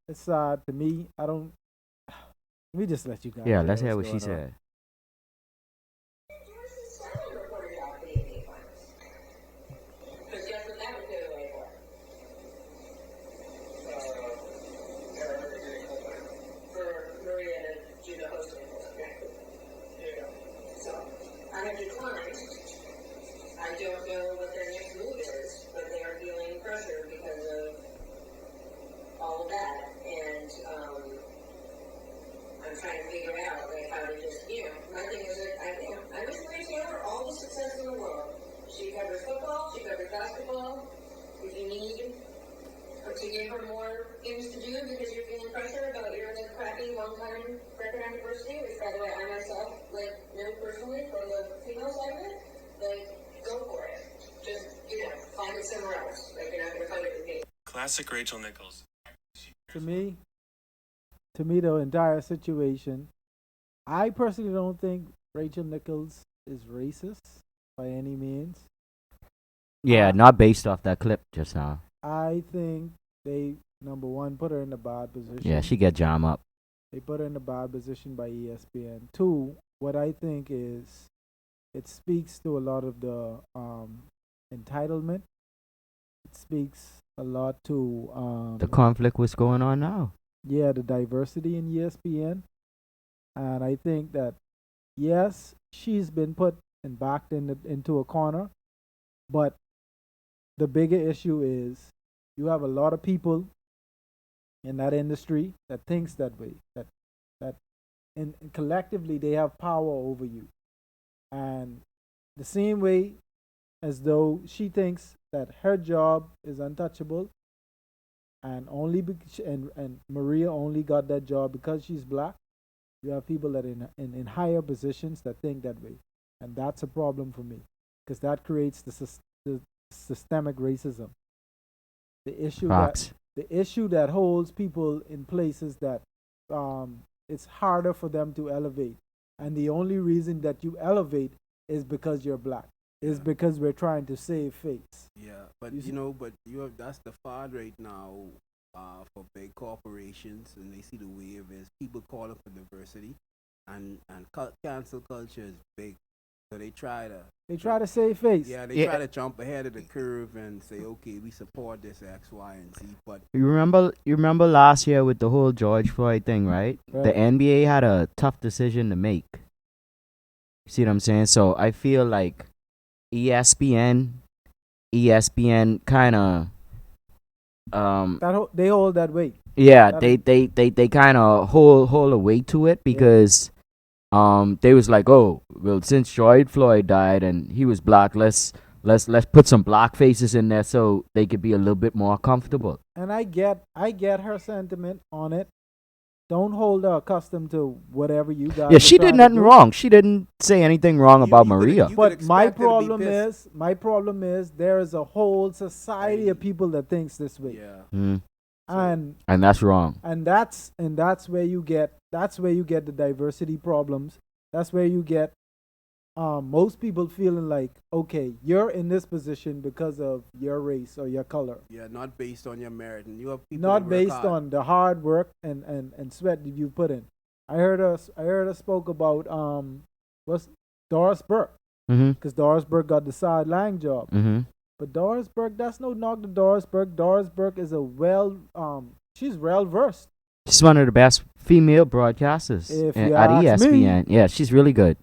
It's sad to me. I don't. Let me just let you guys. Yeah, hear let's hear what's what she going on. said. Because guess what that was good away for? For Maria to do the hosting. So, I have declined. I don't know what their next move is, but they are feeling pressure because of all of that. And, I'm trying to figure out, like, how to just, my thing is that I wish Maria Taylor all the success in the world. She covers football, she covers basketball. If you need to give her more things to do because you're feeling pressure about your crappy long-time record on diversity, which, by the way, I myself, know personally from the female side of it, go for it. Just, find it somewhere else. You're not going to find it with me. Classic Rachel Nicoles. To me, the entire situation, I personally don't think Rachel Nicoles is racist by any means. Yeah, not based off that clip just now. I think they, number one, put her in a bad position. Yeah, she get jam up. They put her in a bad position by ESPN. Two, what I think is it speaks to a lot of the entitlement. It speaks a lot to The conflict was going on now. the diversity in ESPN. And I think that, yes, she's been put and backed into a corner, but the bigger issue is you have a lot of people in that industry that thinks that way, that and collectively they have power over you. And the same way as though she thinks that her job is untouchable, and and Maria only got that job because she's black. You have people that in higher positions that think that way, and that's a problem for me because that creates the systemic racism. The issue Facts. the issue that holds people in places that it's harder for them to elevate, and the only reason that you elevate is because you're black. Is because we're trying to save face. Yeah, but You see- that's the fad right now for big corporations, and they see the wave is people calling for diversity, and cancel culture is big, so they try to save face. they try to jump ahead of the curve and say, okay, we support this X, Y, and Z, but You remember last year with the whole George Floyd thing, right? Right. The NBA had a tough decision to make. See what I'm saying? So I feel like ESPN kind of They hold that weight. yeah, That- they kind of hold a weight to it because they was like, oh, well, since George Floyd died and he was black, let's put some black faces in there so they could be a little bit more comfortable. And I get her sentiment on it. Don't hold her accustomed to whatever you guys. Yeah, are she trying did to nothing do. wrong. She didn't say anything wrong You- about you could've- Maria. you But my expect her to be problem is there is a whole society of people that thinks this way, yeah, Mm. and And that's wrong. that's where you get the diversity problems. That's where you get most people feeling like, okay, you're in this position because of your race or your color, yeah, not based on your merit, and you have people not that work based hard. on the hard work and sweat that you put in. I heard her spoke about what's Doris Burke. Mm-hmm. because Doris Burke got the sideline job. Mm-hmm. But Doris Burke, that's no knock to Doris Burke. Doris Burke is she's well versed. She's one of the best female broadcasters If at you ask me. ESPN. Yeah, she's really good.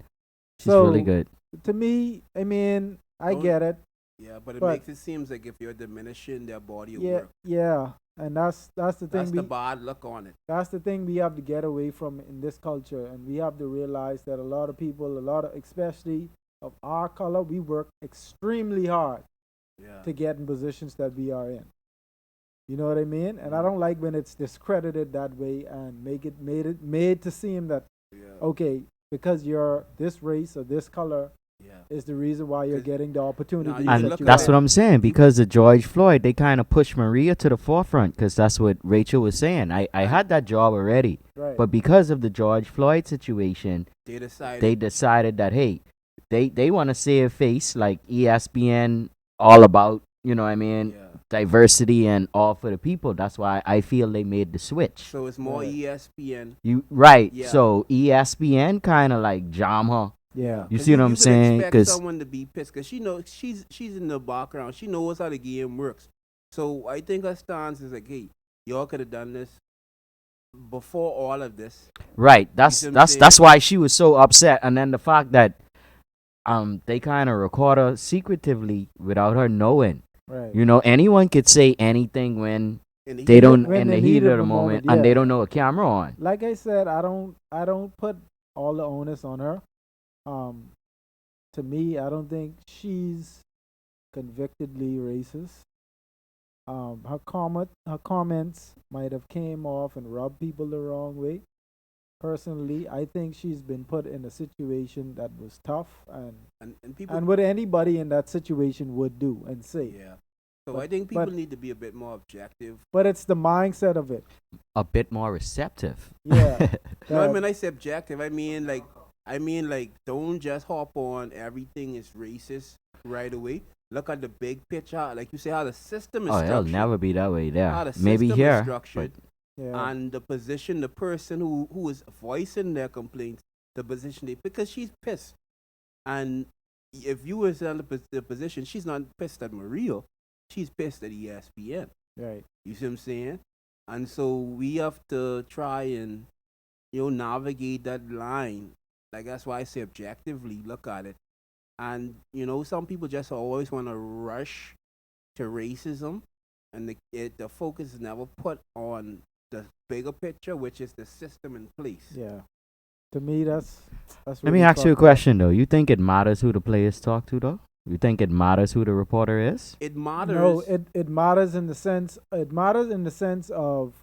She's So really good. to me, I mean, I Don't- get it. Yeah, but it But- makes it seems like if you're diminishing their body of Yeah, work, yeah, and that's the thing. that's the bad look on it. That's the thing we have to get away from in this culture, and we have to realize that a lot of people, especially of our color, we work extremely hard Yeah. to get in positions that we are in. You know what I mean? And I don't like when it's discredited that way and made to seem that Yeah. okay, because you're this race or this color Yeah. is the reason why you're 'Cause getting the opportunities. you And look you that's at have. what I'm saying. Because of George Floyd, they kind of pushed Maria to the forefront because that's what Rachel was saying. I had that job already. Right. But because of the George Floyd situation, They decided. they decided that, hey, they want to save face like ESPN, all about, you know what I mean, yeah. diversity and all for the people. That's why I feel they made the switch. So it's more Right. ESPN. You right. Yeah. So ESPN kind of like jam her. Yeah. You 'Cause see what I'm could saying? expect 'Cause- someone to be pissed because she knows she's in the background. She knows how the game works. So I think her stance is like, hey, y'all could have done this before all of this. Right. That's see what I'm that's saying? why she was so upset. And then the fact that they kind of record her secretively without her knowing. Right. You know, anyone could say anything when And they he- don't When in the they heat of the moment and yeah. they don't know a camera on. Like I said, I don't put all the onus on her. To me, I don't think she's convictedly racist. Her comments might have came off and rubbed people the wrong way. Personally, I think she's been put in a situation that was tough and people. and what anybody in that situation would do and say. Yeah. So But- I think people but- need to be a bit more objective. But it's the mindset of it. A bit more receptive. Yeah. No, I that- mean I say objective. I mean like don't just hop on everything is racist right away. Look at the big picture, like you say, how the system is Oh, it'll structured. never be that way How there. the Maybe system is here. structured. yeah. And the position, the person who is voicing their complaints, the position they, because she's pissed. And if you was in the position, she's not pissed at Maria, she's pissed at ESPN. Right. You see what I'm saying? And so we have to try and navigate that line. Like that's why I say objectively look at it. And some people just always want to rush to racism, and the focus is never put on the bigger picture, which is the system in place. Yeah. To me, that's. Let me really ask you a fucked up. question though. You think it matters who the players talk to though? You think it matters who the reporter is? It matters. No, it matters in the sense of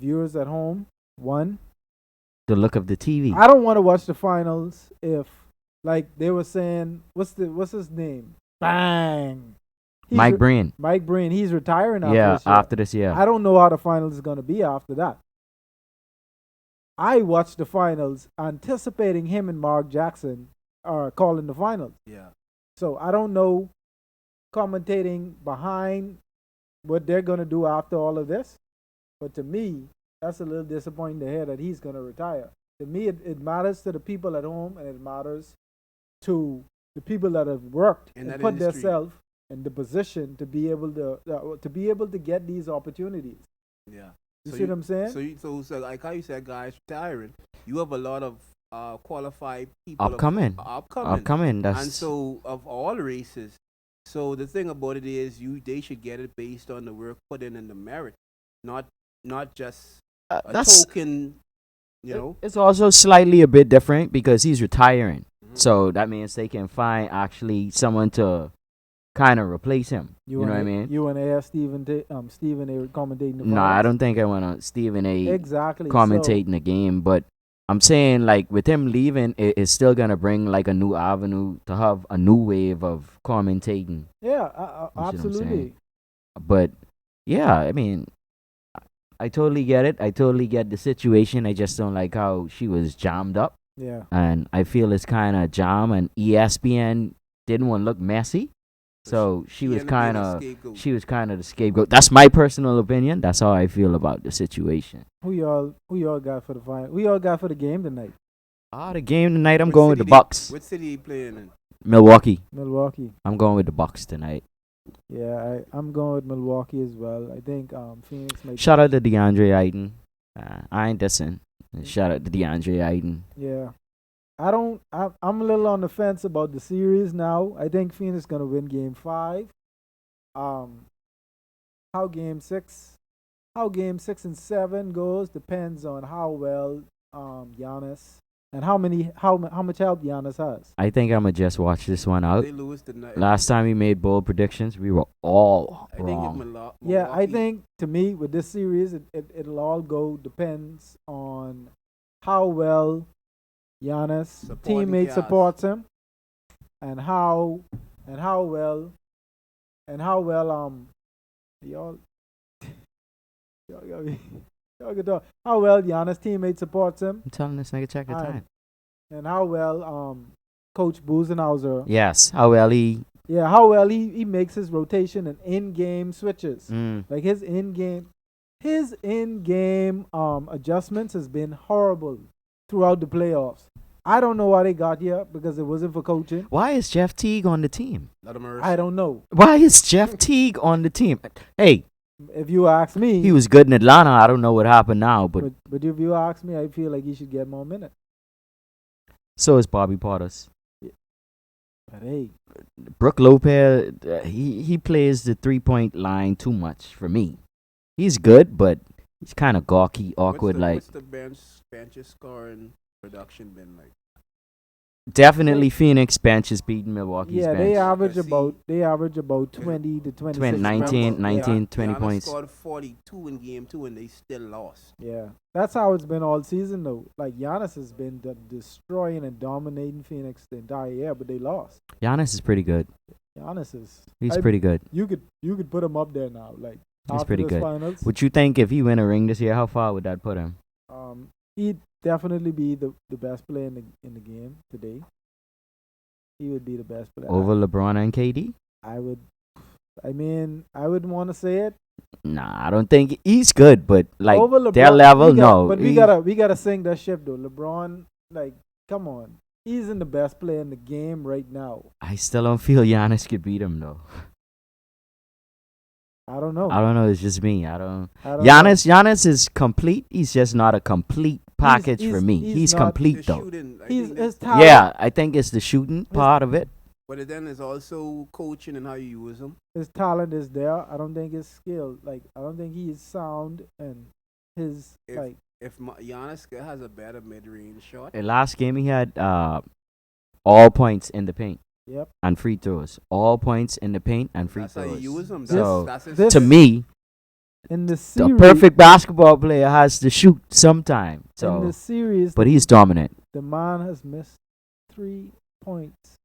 viewers at home. One, The look of the TV. I don't want to watch the finals if, like they were saying, what's his name? Bang. Mike Breen. Mike Breen. He's retiring after Yeah, this year. after this year. I don't know how the finals is gonna be after that. I watched the finals anticipating him and Mark Jackson are calling the finals. Yeah. So I don't know commentating behind what they're gonna do after all of this. But to me, that's a little disappointing to hear that he's gonna retire. To me, it matters to the people at home, and it matters to the people that have worked In and that put industry. themselves in the position to be able to get these opportunities. Yeah. You So see what I'm saying? So like how you said, guys retiring, you have a lot of qualified people Upcoming. upcoming. That's And so of all races, so the thing about it is they should get it based on the work put in and the merit, not just a that's token, it's also slightly a bit different because he's retiring. Mhm. So that means they can find actually someone to kind of replace him. You know what I mean? You want to ask Stephen A. commentating the No, I finals? don't think I want to Stephen A. Exactly. commentate in the game, but I'm saying like with him leaving, it's still gonna bring like a new avenue to have a new wave of commentating. So, yeah, You see what I'm absolutely. saying? But yeah, I mean, I totally get it. I totally get the situation. I just don't like how she was jammed up, Yeah. and I feel it's kind of jam. And ESPN didn't want to look messy, so she was ended up being kind a of scapegoat. the scapegoat. That's my personal opinion. That's how I feel about the situation. Who y'all got for the final? Who y'all got for the game tonight? The game tonight, I'm Which going with city the Bucks. What city he playing in? Milwaukee. Milwaukee. I'm going with the Bucks tonight. Yeah, I'm going with Milwaukee as well. I think Phoenix might. Shout out to DeAndre Ayton. I ain't dissing. Shout out to DeAndre Ayton. Yeah. I'm a little on the fence about the series now. I think Phoenix gonna win game 5. How game 6 and 7 goes depends on how well Giannis and how much help Giannis has. I think I'm gonna just watch this one out. They lose tonight. Last time we made bold predictions, we were all I think wrong. Yeah, I Milwaukee- think to me with this series it'll all go depends on how well Giannis Supporting teammate cast. supports him and how well y'all y'all can talk. How well Giannis teammate supports him I'm telling this nigga check the Alright. time. and how well Coach Buzenhauser Yes, how well he. how well he makes his rotation and in-game switches. Mm, Like his in-game adjustments has been horrible throughout the playoffs. I don't know why they got here because it wasn't for coaching. why is Jeff Teague on the team? Let 'em merge. I don't know. Why is Jeff Teague on the team? Hey, If you ask me, he was good in Atlanta. I don't know what happened now, but but if you ask me, I feel like he should get more minutes. so is Bobby Portis. But hey, Brook Lopez, he plays the 3-point line too much for me. He's good, but he's kind of gawky, awkward. What's the bench's scoring production been like? Definitely Phoenix bench is beating Milwaukee's yeah, bench. they average Let's about 20 to 26. 19, points. 19, 20 Giannis points. scored 42 in game 2 and they still lost. Yeah, that's how it's been all season though. Like Giannis has been destroying and dominating Phoenix the entire year, but they lost. Giannis is pretty good. Giannis is. He's I- pretty good. You could put him up there now. Like He's after pretty this good. finals, Would you think if he win a ring this year, how far would that put him? he'd definitely be the best player in the game today. He would be the best player. Over LeBron and KD? I would. I mean, I wouldn't want to say it. Nah, I don't think he's good, but like Over LeBron, their level, we no. But we He- gotta sink that ship though. LeBron, like, come on, he's in the best player in the game right now. I still don't feel Giannis could beat him though. I don't know. I don't know. It's just me. I don't. I don't Giannis is complete. He's just not a complete package for he's- me. he's He's not complete The though. shooting, I He's think his that- talent. Yeah, I think it's the shooting part of it. but then it's also coaching and how you use them. His talent is there. I don't think his skill. Like, I don't think he is sound and his If- like. If Giannis has a better mid-range shot, The last game he had all points in the paint Yep. and free throws. All points in the paint and free that's how throws. you use them. So, That's his this- To me, In the the series, perfect basketball player has to shoot sometime. in So, the series, but he's dominant. the man has missed 3 points.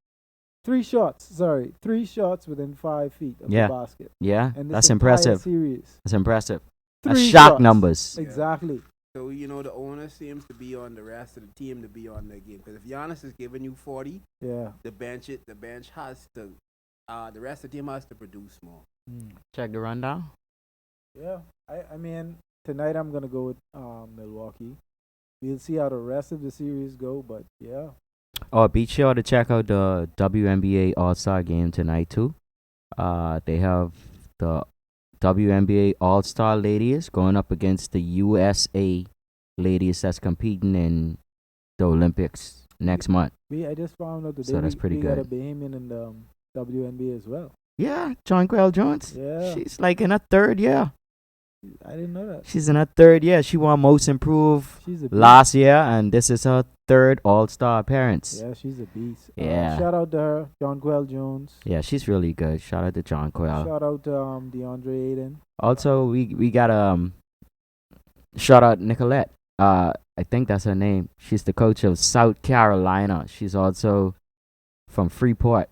3 shots. Sorry, 3 shots within 5 feet of Yeah. the basket. Yeah, And this that's entire impressive. Series. That's impressive. That's 3 shock shots. numbers. Exactly. So, the owner seems to be on the rest of the team to be on that game. Because if Giannis is giving you 40, Yeah. the bench has to, the rest of the team has to produce more. Check the rundown. Yeah. I mean, tonight I'm gonna go with Milwaukee. We'll see how the rest of the series go, but yeah. Oh, be sure to check out the WNBA All-Star game tonight too. They have the WNBA All-Star ladies going up against the USA ladies that's competing in the Olympics next month. I just found out today So that's pretty we got a good. Bahamian in the WNBA as well. Yeah, Jonquel Jones. Yeah. She's like in her 3rd year. I didn't know that. She's in her 3rd year. She won Most Improved She's a beast. last year, and this is her 3rd All-Star appearance. Yeah, she's a beast. Yeah. Shout out to her, Jonquel Jones. Yeah, she's really good. Shout out to Jonquel. Shout out to DeAndre Ayton. Also, we got shout out Nicolette. I think that's her name. She's the coach of South Carolina. She's also from Freeport.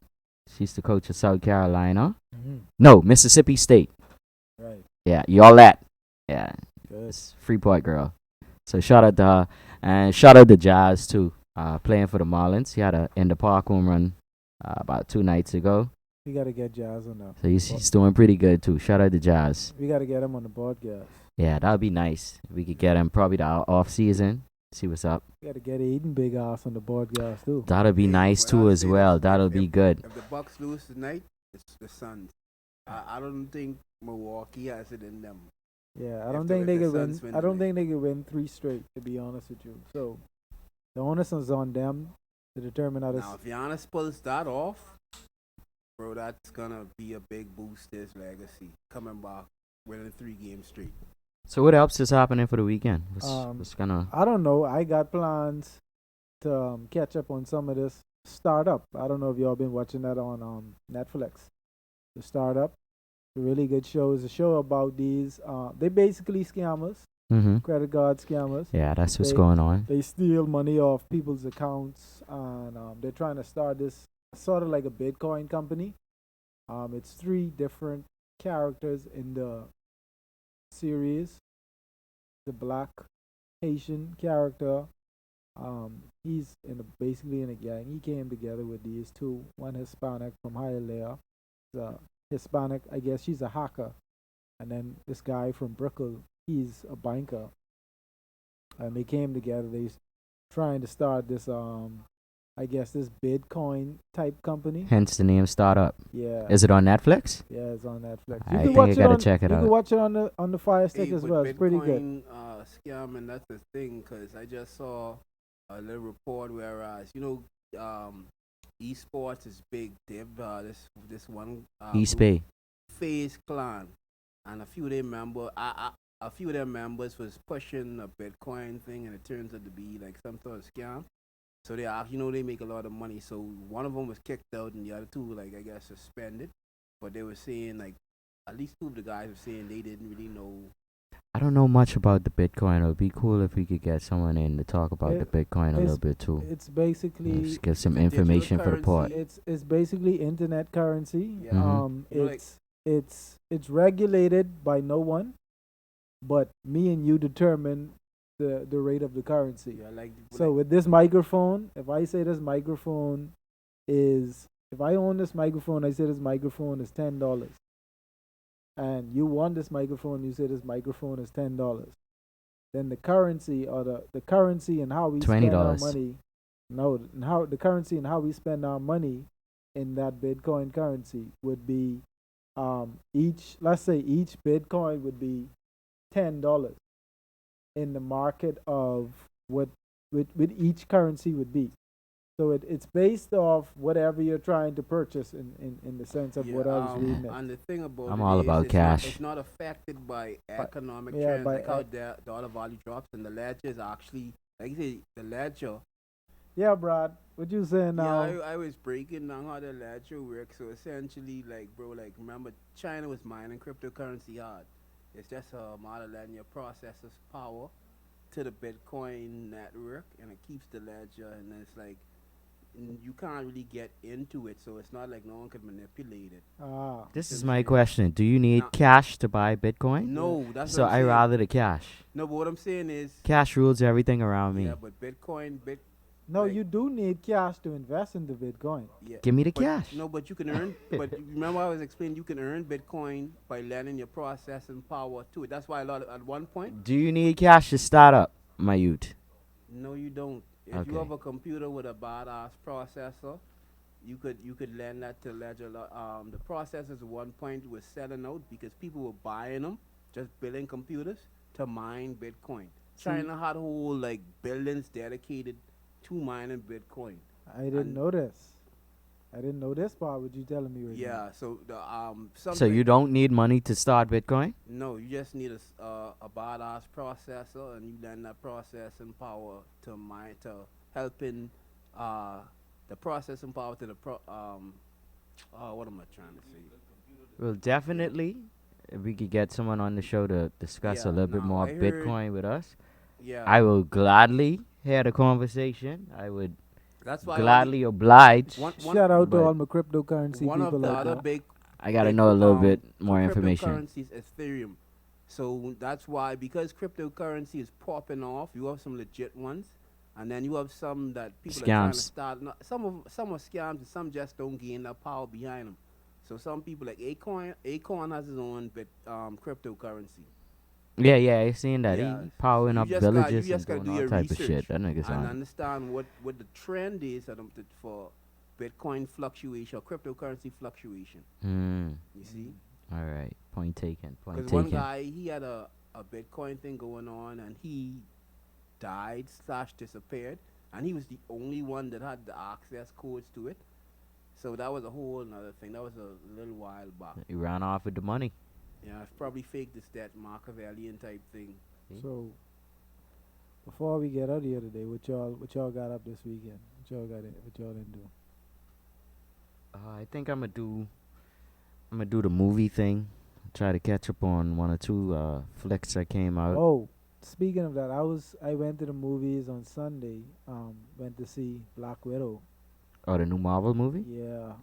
She's the coach of South Carolina. No, Mississippi State. Right. Yeah, y'all that. Yeah, Good. it's Freeport girl. So shout out to her, and shout out to Jazz too. Playing for the Marlins. He had a in the park home run about 2 nights ago. We gotta get Jazz on that. So he's doing pretty good too. Shout out to Jazz. We gotta get him on the podcast. Yeah, that would be nice. We could get him probably the off season. See what's up. Gotta get Aiden big ass on the broadcast too. That'll be Hey, nice what too I'll as say well. this, That'll be good. If the Bucks lose tonight, it's the Suns. I don't think Milwaukee has it in them. Yeah, I If don't the- think if they the could win. Suns win I don't tonight. think they could win 3 straight. To be honest with you, so the onus is on them to determine how this. Now, if Giannis pulls that off, bro, that's gonna be a big boost to his legacy. Coming back, winning 3 games straight. So what else is happening for the weekend? Um, What's gonna? I don't know. I got plans to catch up on some of this startup. I don't know if y'all been watching that on Netflix. The startup, a really good show. Is a show about these. They basically scammers, Mm-hmm. credit card scammers. Yeah, that's what's They- going on. They steal money off people's accounts, and they're trying to start this sort of like a Bitcoin company. It's 3 different characters in the series. The black Haitian character, he's basically in a gang. He came together with these 2, one Hispanic from Hialeah, the Hispanic, I guess she's a hacker, and then this guy from Brickell, he's a banker, and they came together. They trying to start this I guess this Bitcoin type company. Hence the name Startup. Yeah, Is it on Netflix? yeah, it's on Netflix. I think I gotta check it You out. can watch it on the Fire Stick as but well. It's pretty good. Bitcoin scam, and that's the thing, because I just saw a little report whereas esports is big. They've this one East group, Bay. Phase Clan, and a few of their members was pushing a Bitcoin thing, and it turns out to be like some sort of scam. So they make a lot of money. So one of them was kicked out, and the other 2 like I guess suspended. But they were saying like at least 2 of the guys were saying they didn't really know. I don't know much about the Bitcoin. It would be cool if we could get someone in to talk about the It- Bitcoin a little bit too. It's basically Just give some it's a digital information for the pod. currency. it's basically internet currency. Yeah. Mhm. You know, like- It's regulated by no one, but me and you determine the rate of the currency. Yeah, So with this microphone, if I say this microphone is, if I own this microphone, I say this microphone is $10, and you want this microphone, you say this microphone is $10, then the currency or the currency and how we spend our $20. money, no, and how the currency and how we spend our money in that Bitcoin currency would be let's say each Bitcoin would be $10 in the market of what with each currency would be. So it's based off whatever you're trying to purchase in the sense of what I was reading. And the thing about I'm it all is about it's cash. Not, it's not affected by economic yeah, trends, by like how the dollar value drops, and the ledger is actually, like you say, the ledger. Yeah, Brad, what you saying now? Yeah, I was breaking down how the ledger works. So essentially, like, bro, like, remember, China was mining cryptocurrency hard. It's just a matter of letting your processors power to the Bitcoin network, and it keeps the ledger, and then it's like, you can't really get into it, so it's not like no one could manipulate it. This is my question. Do you need Nah. cash to buy Bitcoin? No, that's So what I'm I saying. rather the cash. No, but what I'm saying is, Cash rules everything around me. yeah, but Bitcoin, No, like- you do need cash to invest in the Bitcoin. yeah. Give me the But- cash. No, but you can earn. But remember, I was explaining you can earn Bitcoin by lending your processing power to it. That's why at one point, Do you need cash to start up, my youth? no, you don't. If Okay. you have a computer with a badass processor, you could lend that to Ledger. The processors at one point was selling out because people were buying them, just building computers to mine Bitcoin. China had whole like billions dedicated to mining Bitcoin. I didn't And- know this. I didn't know this part. What you telling me right now? Yeah, so the So you don't need money to start Bitcoin? No, you just need a badass processor, and you lend that processing power to helping the processing power to the what am I trying to say? Well, definitely. If we could get someone on the show to discuss a Yeah, little bit no, more I heard- Bitcoin with us, Yeah, I will gladly hear the conversation. I would that's why gladly oblige. one Shout out to but- all my cryptocurrency one people of the out other there. big I gotta big, know a little um, bit more information. cryptocurrencies is Ethereum. So that's why, because cryptocurrency is popping off, you have some legit ones, and then you have some that people are trying to Scams. start. Some are scams, and some just don't gain that power behind them. So some people like Acorn has his own cryptocurrency. Yeah, I seen that. Yeah, He powering you up just got villages you and just got to doing do all your type of research shit. That nigga's and on. understand what the trend is for Bitcoin fluctuation or cryptocurrency fluctuation. You see, All right. Point taken. Point because one taken. guy he had a Bitcoin thing going on and he died slash disappeared and he was the only one that had the access codes to it. So that was a whole another thing. That was a little while back. He ran off with the money. Yeah, it's probably fake this that Machiavellian type thing. So before we get out of here today, what y'all got up this weekend? What y'all didn't do? I think I'm gonna do the movie thing. Try to catch up on one or two flicks that came out. Oh, speaking of that, I went to the movies on Sunday. Went to see Black Widow. Oh, the new Marvel movie. Yeah.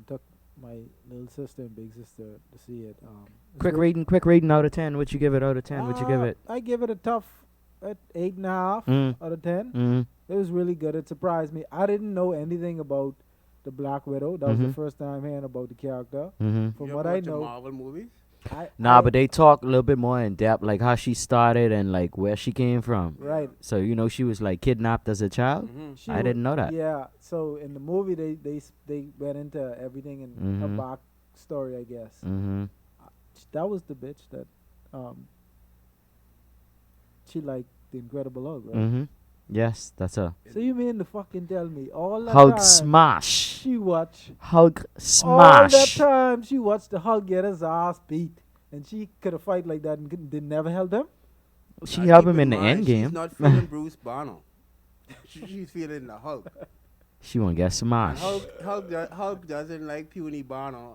Took my little sister and big sister to see it. It's Quick really- rating out of 10. What you give it out of 10? What you give it? I give it a tough at 8.5 Mm. out of 10. Mm. It was really good. It surprised me. I didn't know anything about the Black Widow. That was the Mhm. first time hearing about the character. Mm-hmm. From You what ever I watch the know, Marvel movies. But they talk a little bit more in depth, like how she started and like where she came from. right. So she was like kidnapped as a child. She I wa- didn't know that. Yeah. So in the movie, they went into everything in her Mhm. back story, I guess. Mm-hmm. That was the bitch that she liked the Incredible Hulk, right? Mm-hmm. Yes, that's a So you mean to fucking tell me all that Hulk time smash. she watched Hulk all that smash. time she watched the Hulk get his ass beat, and she could have fight like that and did never help him? She Now, helped keep him in the mind, end She's game. not feeling Bruce Banner. She's feeling the Hulk. She won't get And smashed. Hulk doesn't like puny Banner.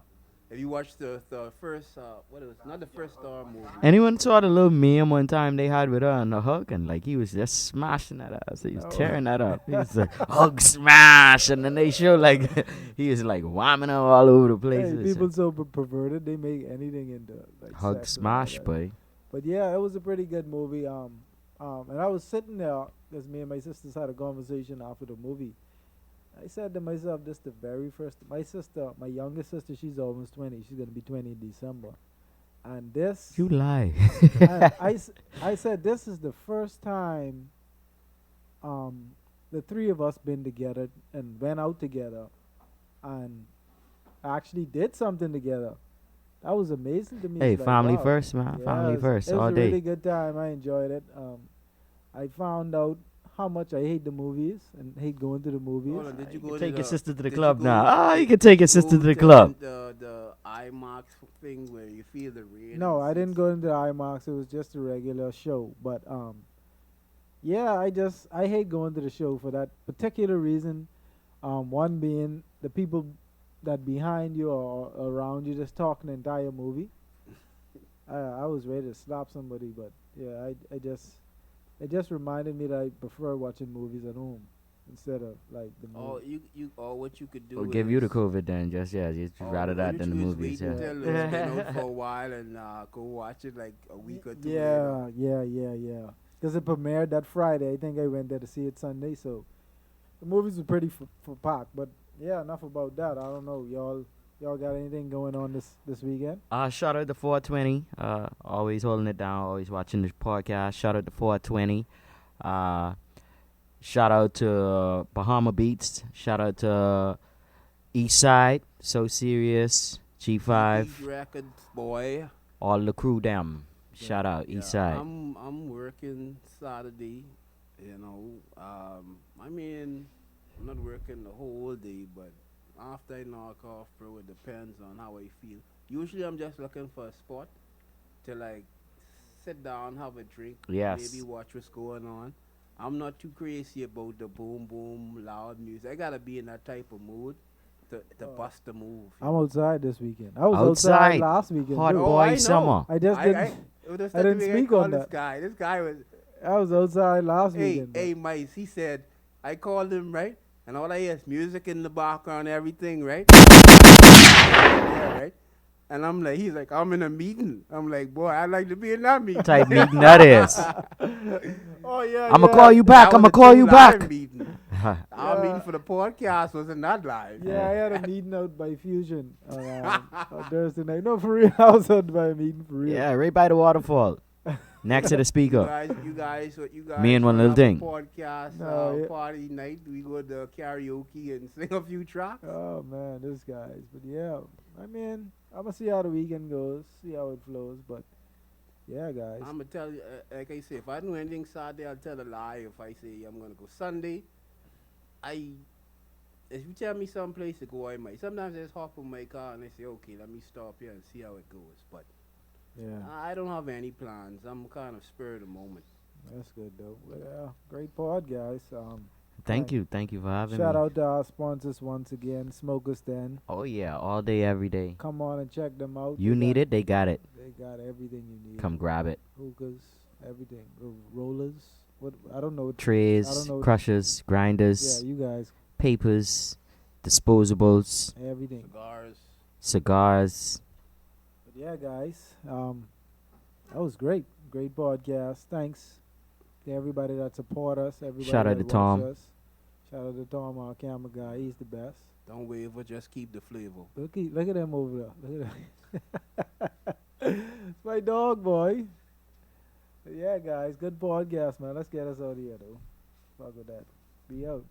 If you watch the first, what it was, not the first Star movie. Anyone saw the little meme one time they had with her and the Hulk, and like he was just smashing that ass. He was Oh. tearing that up. He was like Hulk smash, and then they show like he was like whamming her all over the place. Hey, people so perverted they make anything into like Hulk sex and all smash, that. boy. But yeah, it was a pretty good movie. And I was sitting there because me and my sisters had a conversation after the movie. I said to myself, this the very first. My sister, my youngest sister, she's almost 20. She's gonna be 20 in December. And this, You lie. and I said this is the first time, the three of us been together and went out together, and actually did something together. That was amazing to me. Hey, It's like, family wow. first, man. Yeah, Family it was- first, it was all a day. really good time. I enjoyed it. I found out how much I hate the movies and hate going to the movies. Hold on, did you You go can to take your the- sister to the did you club go- now. Ah, you did can take your you sister go to the club. The IMAX thing where you feel the rain. No, and I didn't it's- go into the IMAX. It was just a regular show. But yeah, I hate going to the show for that particular reason. One being the people that behind you or around you just talking the entire movie. I was ready to slap somebody, but yeah, it just reminded me that I prefer watching movies at home instead of like the Or movie. what you could do. We'll give you the is- COVID then. Just you'd or rather what that you than the do is movies. Wait Yeah. until it's been out for a while and go watch it like a week or two. Yeah, yeah. Because it premiered that Friday. I think I went there to see it Sunday, so the movies were pretty for packed. But yeah, enough about that. I don't know, y'all got anything going on this weekend? Shout out to 420. Always holding it down. Always watching the podcast. Shout out to 420. Shout out to Bahama Beats. Shout out to East Side. So Serious. G5. These records, boy. All the crew them. Shout out East Side. I'm working Saturday. You know, I mean, I'm not working the whole day, but after I knock off, bro, it depends on how I feel. Usually, I'm just looking for a spot to like sit down, have a drink, Yes. maybe watch what's going on. I'm not too crazy about the boom boom loud music. I gotta be in that type of mood to bust the move. I'm outside this weekend. I was Outside. outside last weekend. Hot too. Oh, I boy know. summer. I just didn't. it was I didn't something speak call on this that. guy. This guy was. I was outside last Hey, weekend. hey, Myce. He said, I called him, right? And all I hear is music in the background, everything, right? Yeah, right? And I'm like, he's like, I'm in a meeting. I'm like, boy, I'd like to be in that meeting. Type meeting that is. Oh yeah. I'ma yeah. call you back. That I'ma was a call you 2 back. live meeting. Yeah. Our meeting for the podcast wasn't that live. Yeah, I had a meeting out by Fusion on Thursday night. No, for real, I was out by a meeting for real. Yeah, right by the waterfall. next to the You speaker. guys, Me and one wanna little have a thing. podcast No, yeah. party night. We go to karaoke and sing a few tracks. Oh man, this guys. But yeah, I mean, I'm gonna see how the weekend goes, see how it flows. But yeah, guys. I'm gonna tell you, like I say, if I do anything Saturday, I'll tell a lie. If I say I'm gonna go Sunday, I if you tell me some place to go, I might. Sometimes I just hop in my car and I say, okay, let me stop here and see how it goes. But Yeah, I don't have any plans. I'm kind of spur of the moment. that's good though. But, yeah, great pod, guys. Thank Right. you. Thank you for having Shout me. out to our sponsors once again, Smokers Den. Oh, yeah. All day, every day. Come on and check them out. You need it, they got it. They got everything you need. Come grab it. Hookahs, everything. Rollers. What I don't know. I Trays, don't know. crushers, Yeah, grinders, you guys, papers, disposables, everything. Cigars. cigars. But yeah, guys, that was great. Great podcast. Thanks to everybody that support us. Everybody Shout out that to Tom. watch us. Shout out to Tom, our camera guy. He's the best. Don't waver, just keep the flavor. Look at him over there. Look at him. It's my dog, boy. But yeah, guys, good podcast, man. Let's get us out of here, though. Fuck with that. Be out.